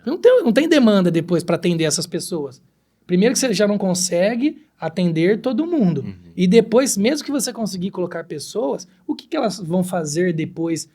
Não tem demanda depois para atender essas pessoas. Primeiro que você já não consegue atender todo mundo. E depois, mesmo que você conseguir colocar pessoas, o que elas vão fazer depois,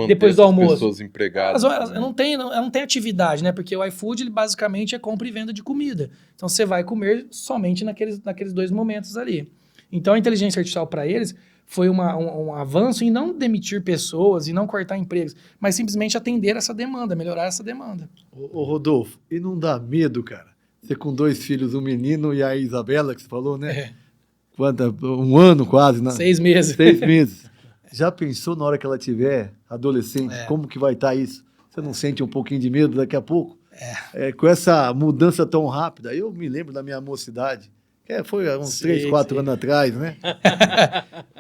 depois do almoço? Pessoas empregadas. Elas não tem atividade, né? Porque o iFood, ele basicamente é compra e venda de comida. Então, você vai comer somente naqueles 2 momentos ali. Então, a inteligência artificial para eles foi um avanço em não demitir pessoas e não cortar empregos, mas simplesmente atender essa demanda, melhorar essa demanda. Ô Rodolfo, e não dá medo, cara? Você com 2 filhos, um menino e a Isabela, que você falou, né? um ano quase, né? 6 meses. 6 meses. Já pensou na hora que ela tiver adolescente, como que vai estar isso? Você não sente um pouquinho de medo daqui a pouco? Com essa mudança tão rápida. Eu me lembro da minha mocidade, foi há uns 3, 4 anos atrás, né?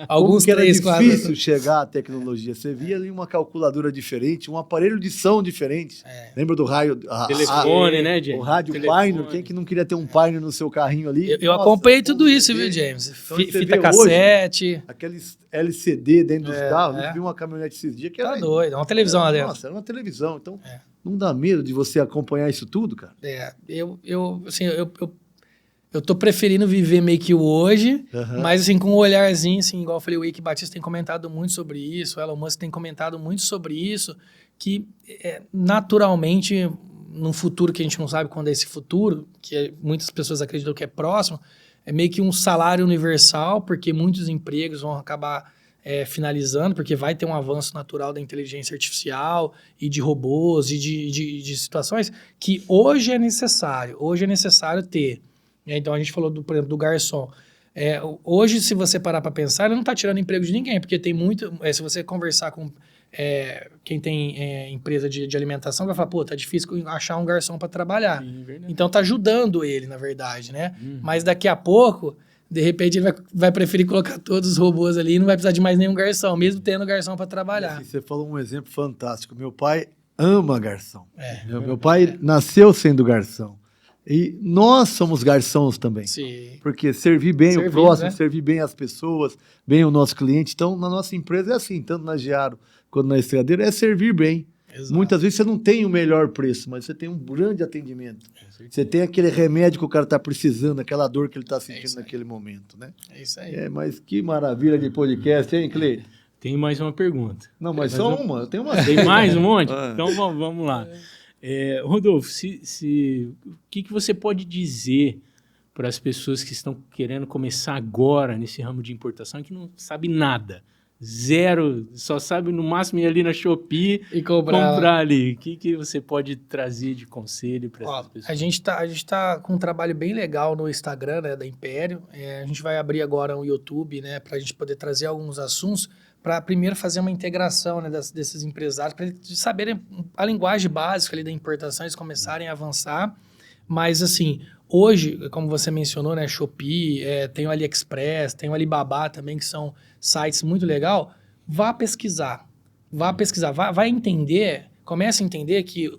Alguns 3, 4 anos. Era difícil chegar à tecnologia. Você via ali uma calculadora diferente, um aparelho de som diferente. Lembra do raio... Telefone, né, James? O rádio Pioneer. Quem que não queria ter um Pioneer no seu carrinho ali? Eu acompanhei tudo isso, viu, James? Então, Fita cassete. Hoje, aqueles LCD dentro dos carros. Eu vi uma caminhonete esses dias que era... Tá doido, uma televisão lá dentro. Nossa, era uma televisão. Então, não dá medo de você acompanhar isso tudo, cara? Eu tô preferindo viver meio que o hoje, mas assim, com um olharzinho, assim, igual eu falei, o Eike Batista tem comentado muito sobre isso, o Elon Musk tem comentado muito sobre isso, que naturalmente, num futuro que a gente não sabe quando é esse futuro, que muitas pessoas acreditam que é próximo, é meio que um salário universal, porque muitos empregos vão acabar finalizando, porque vai ter um avanço natural da inteligência artificial e de robôs e de situações que hoje é necessário ter. Então, a gente falou, por exemplo, do garçom. Hoje, se você parar para pensar, ele não está tirando emprego de ninguém, porque tem muito... se você conversar com quem tem empresa de alimentação, vai falar, tá difícil achar um garçom para trabalhar. Então, tá ajudando ele, na verdade, né? Mas daqui a pouco, de repente, ele vai preferir colocar todos os robôs ali e não vai precisar de mais nenhum garçom, mesmo tendo garçom para trabalhar. Você falou um exemplo fantástico. Meu pai ama garçom. Meu pai nasceu sendo garçom. E nós somos garçons também. Sim. Porque servir bem o próximo, servir bem as pessoas, bem o nosso cliente. Então, na nossa empresa é assim, tanto na Giaro quanto na Estradeira, é servir bem. Exato. Muitas vezes você não tem o melhor preço, mas você tem um grande atendimento. Você tem aquele remédio que o cara está precisando, aquela dor que ele está sentindo naquele momento, né? É isso aí. Mas que maravilha de podcast, hein, Cleiton? Tem mais uma pergunta. Não, mas só uma. Eu tenho uma. Tem mais um monte? Então vamos lá. Rodolfo, o que você pode dizer para as pessoas que estão querendo começar agora nesse ramo de importação e que não sabe nada? Zero, só sabe no máximo ir ali na Shopee e comprar ali. O que você pode trazer de conselho para essas pessoas? A gente tá com um trabalho bem legal no Instagram, né, da Império. A gente vai abrir agora um YouTube, né, para a gente poder trazer alguns assuntos para primeiro fazer uma integração, né, desses empresários, para eles saberem a linguagem básica ali da importação, eles começarem a avançar. Mas, assim, hoje, como você mencionou, né, Shopee, tem o AliExpress, tem o Alibaba também, que são sites muito legais. Vá pesquisar, vai entender, comece a entender que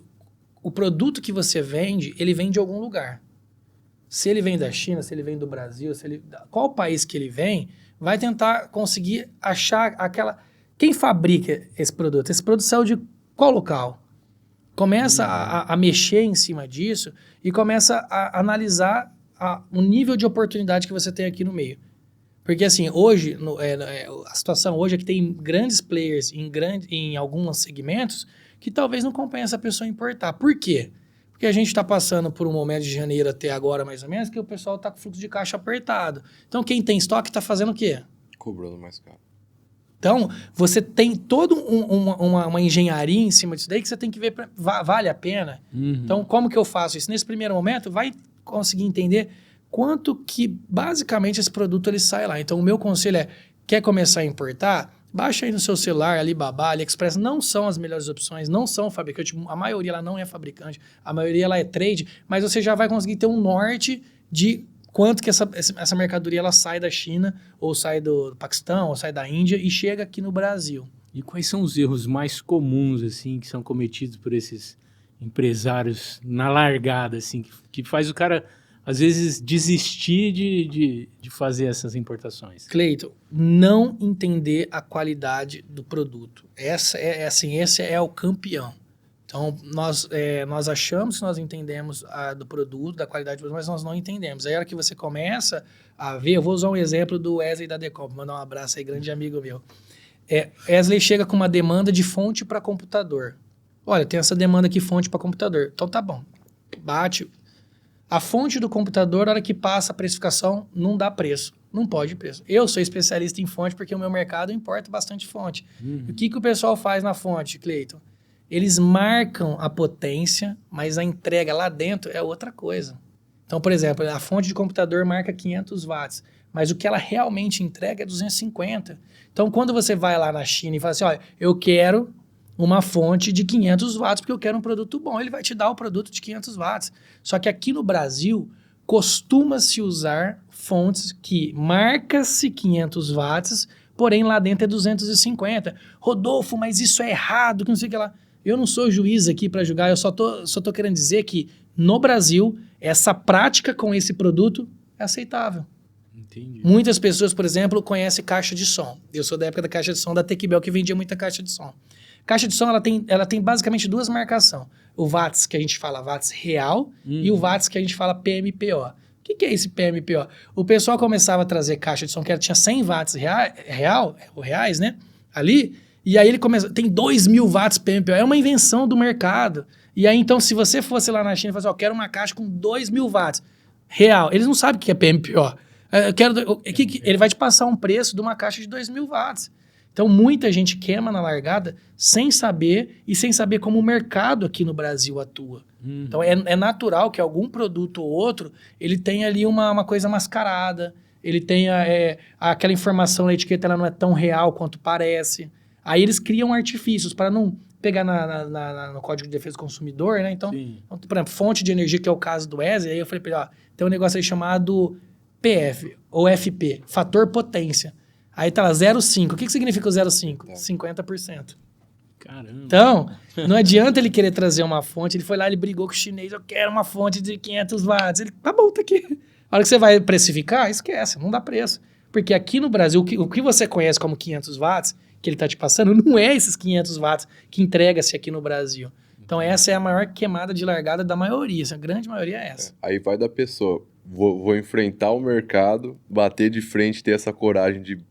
o produto que você vende, ele vem de algum lugar. Se ele vem da China, se ele vem do Brasil, qual país que ele vem, vai tentar conseguir achar quem fabrica esse produto. Esse produto saiu de qual local? Começa a mexer em cima disso e começa a analisar o nível de oportunidade que você tem aqui no meio. Porque, assim, hoje, a situação hoje é que tem grandes players em alguns segmentos que talvez não compensa a pessoa importar. Por quê? Porque a gente está passando por um momento de janeiro até agora, mais ou menos, que o pessoal está com o fluxo de caixa apertado. Então, quem tem estoque está fazendo o quê? Cobrando mais caro. Então, você tem toda uma engenharia em cima disso daí que você tem que ver, vale a pena? Então, como que eu faço isso? Nesse primeiro momento, vai conseguir entender quanto que, basicamente, esse produto ele sai lá. Então, o meu conselho quer começar a importar? Baixa aí no seu celular, Alibaba, AliExpress, não são as melhores opções, não são fabricantes, a maioria ela não é fabricante, a maioria ela é trade, mas você já vai conseguir ter um norte de quanto que essa mercadoria ela sai da China, ou sai do Paquistão, ou sai da Índia e chega aqui no Brasil. E quais são os erros mais comuns, assim, que são cometidos por esses empresários na largada, assim, que faz o cara, às vezes, desistir de fazer essas importações? Cleiton, não entender a qualidade do produto. Esse é o campeão. Então, nós achamos que nós entendemos do produto, da qualidade do produto, mas nós não entendemos. Aí, a hora que você começa a ver, eu vou usar um exemplo do Wesley da Decomp, mandar um abraço aí, grande amigo meu. Wesley chega com uma demanda de fonte para computador. Olha, tem essa demanda aqui, fonte para computador. Então, tá bom. Bate. A fonte do computador, na hora que passa a precificação, não dá preço. Não pode preço. Eu sou especialista em fonte porque o meu mercado importa bastante fonte. O que o pessoal faz na fonte, Cleiton? Eles marcam a potência, mas a entrega lá dentro é outra coisa. Então, por exemplo, a fonte de computador marca 500 watts, mas o que ela realmente entrega é 250. Então, quando você vai lá na China e fala assim, olha, eu quero uma fonte de 500 watts, porque eu quero um produto bom, ele vai te dar o produto de 500 watts. Só que aqui no Brasil, costuma-se usar fontes que marca-se 500 watts, porém lá dentro é 250. Rodolfo, mas isso é errado, que não sei o que lá. Eu não sou juiz aqui para julgar, eu só tô querendo dizer que no Brasil, essa prática com esse produto é aceitável. Entendi. Muitas pessoas, por exemplo, conhecem caixa de som. Eu sou da época da caixa de som da Tecbel, que vendia muita caixa de som. Caixa de som, ela tem basicamente duas marcações. O watts, que a gente fala watts real, e o watts que a gente fala PMPO. O que é esse PMPO? O pessoal começava a trazer caixa de som que tinha 100 watts reais, né? Ali, e aí ele começa, tem 2.000 watts PMPO. É uma invenção do mercado. E aí, então, se você fosse lá na China e falasse, quero uma caixa com 2.000 watts real, eles não sabem o que é PMPO. Ele vai te passar um preço de uma caixa de 2.000 watts. Então, muita gente queima na largada sem saber e sem saber como o mercado aqui no Brasil atua. Então, é natural que algum produto ou outro, ele tenha ali uma coisa mascarada, ele tenha aquela informação na etiqueta, ela não é tão real quanto parece. Aí eles criam artifícios para não pegar no Código de Defesa do Consumidor, né? Então, por exemplo, fonte de energia, que é o caso do ESE, aí eu falei para ele, tem um negócio aí chamado PF, ou FP, fator potência. Aí tá lá, 0,5. O que significa o 0,5? 50%. Caramba. Então, não adianta ele querer trazer uma fonte. Ele foi lá, ele brigou com o chinês. Eu quero uma fonte de 500 watts. Ele, tá bom, tá aqui. A hora que você vai precificar, esquece, não dá preço. Porque aqui no Brasil, o que você conhece como 500 watts, que ele tá te passando, não é esses 500 watts que entrega-se aqui no Brasil. Então, essa é a maior queimada de largada da maioria. A grande maioria é essa. Aí vai da pessoa. Vou enfrentar o mercado, bater de frente, ter essa coragem de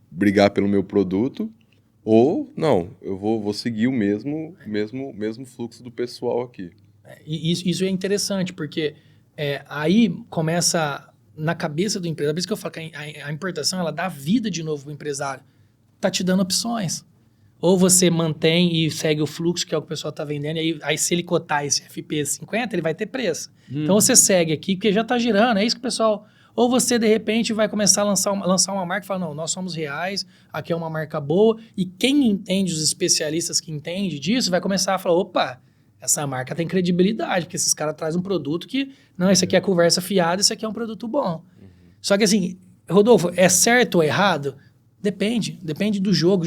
brigar pelo meu produto, ou não, eu vou seguir o mesmo fluxo do pessoal aqui. Isso é interessante, porque aí começa na cabeça do empresário, por isso que eu falo que a importação, ela dá vida de novo para o empresário, tá te dando opções. Ou você mantém e segue o fluxo, que é o que o pessoal está vendendo, e aí se ele cotar esse FP50, ele vai ter preço. Então você segue aqui, porque já está girando, é isso que o pessoal... Ou você, de repente, vai começar a lançar uma marca e falar, não, nós somos reais, aqui é uma marca boa, e quem entende, os especialistas que entendem disso, vai começar a falar, opa, essa marca tem credibilidade, porque esses caras trazem um produto que, não, esse aqui é conversa fiada, esse aqui é um produto bom. Só que assim, Rodolfo, é certo ou errado? Depende do jogo.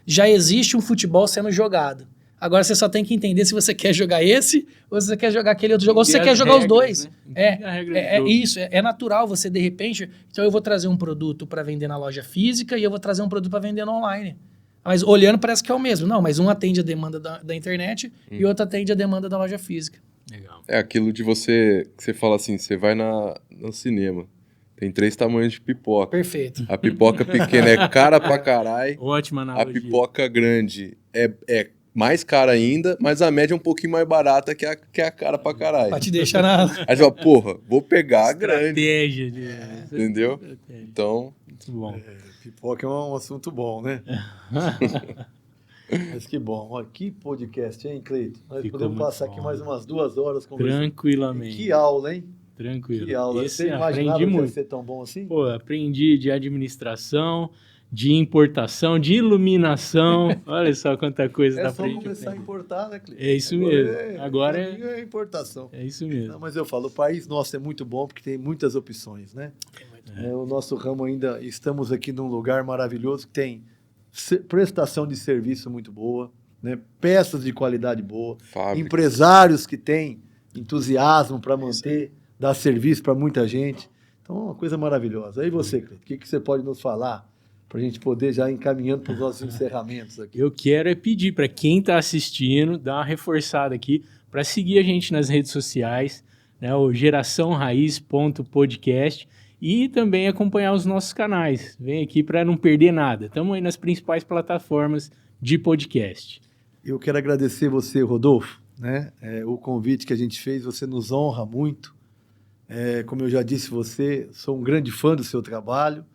Já existe um futebol sendo jogado. Agora você só tem que entender se você quer jogar esse ou se você quer jogar aquele outro jogo. Ou se você quer jogar os dois. Né? Isso. É natural você, de repente... Então eu vou trazer um produto para vender na loja física e eu vou trazer um produto para vender no online. Mas olhando parece que é o mesmo. Não, mas um atende a demanda da internet e outro atende a demanda da loja física. Legal. É aquilo de você... Que você fala assim, você vai no cinema. Tem 3 tamanhos de pipoca. Perfeito. A pipoca pequena é cara pra caralho. Ótima analogia. A pipoca grande é mais cara ainda, mas a média é um pouquinho mais barata que a cara pra caralho. Pra te deixar na... Aí você fala, porra, vou pegar a grande. Estratégia. Entendeu? Então... Muito bom. Pipoca é um assunto bom, né? Mas que bom. Olha, que podcast, hein, Cleito? Nós Ficou podemos muito passar bom, aqui mais né? umas 2 horas conversando. Tranquilamente. Que aula, hein? Tranquilo. Que aula. Esse Você imaginava aprendi que ia muito. ser tão bom assim? Pô, aprendi de administração, de importação, de iluminação. Olha só quanta coisa É dá só pra gente começar a aprender. importar, né, Cleito? É isso mesmo. Agora é importação. é isso mesmo. Não, mas eu falo, o país nosso é muito bom porque tem muitas opções, né? O nosso ramo ainda, estamos aqui num lugar maravilhoso que tem prestação de serviço muito boa, né? Peças de qualidade boa, Fábrica. empresários que têm entusiasmo para manter, dar serviço para muita gente. Então, é uma coisa maravilhosa. Aí você, Cleito, o que você pode nos falar para a gente poder já ir encaminhando para os nossos encerramentos aqui? Eu quero pedir para quem está assistindo, dar uma reforçada aqui, para seguir a gente nas redes sociais, né, o geraçãoraiz.podcast, e também acompanhar os nossos canais. Vem aqui para não perder nada. Estamos aí nas principais plataformas de podcast. Eu quero agradecer você, Rodolfo, né? O convite que a gente fez, você nos honra muito. Como eu já disse, sou um grande fã do seu trabalho,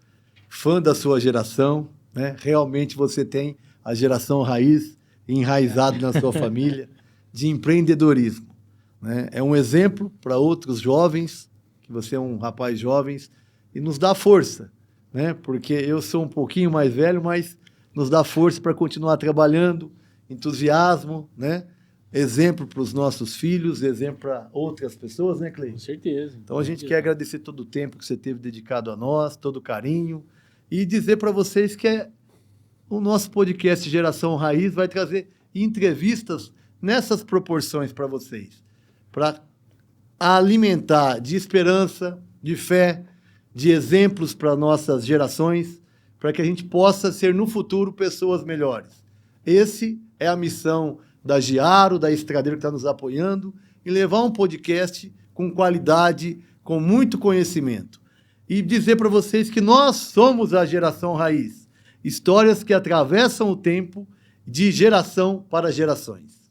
fã da sua geração, né? Realmente você tem a geração raiz enraizada na sua família de empreendedorismo, né? É um exemplo para outros jovens, que você é um rapaz jovem, e nos dá força, né? Porque eu sou um pouquinho mais velho, mas nos dá força para continuar trabalhando, entusiasmo, né? Exemplo para os nossos filhos, exemplo para outras pessoas, né, Cleiton? Com certeza. Então a gente quer agradecer todo o tempo que você teve dedicado a nós, todo o carinho, e dizer para vocês que o nosso podcast Geração Raiz vai trazer entrevistas nessas proporções para vocês, para alimentar de esperança, de fé, de exemplos para nossas gerações, para que a gente possa ser no futuro pessoas melhores. Esse é a missão da Giaro, da Estradeiro que está nos apoiando, e levar um podcast com qualidade, com muito conhecimento. E dizer para vocês que nós somos a Geração Raiz. Histórias que atravessam o tempo de geração para gerações.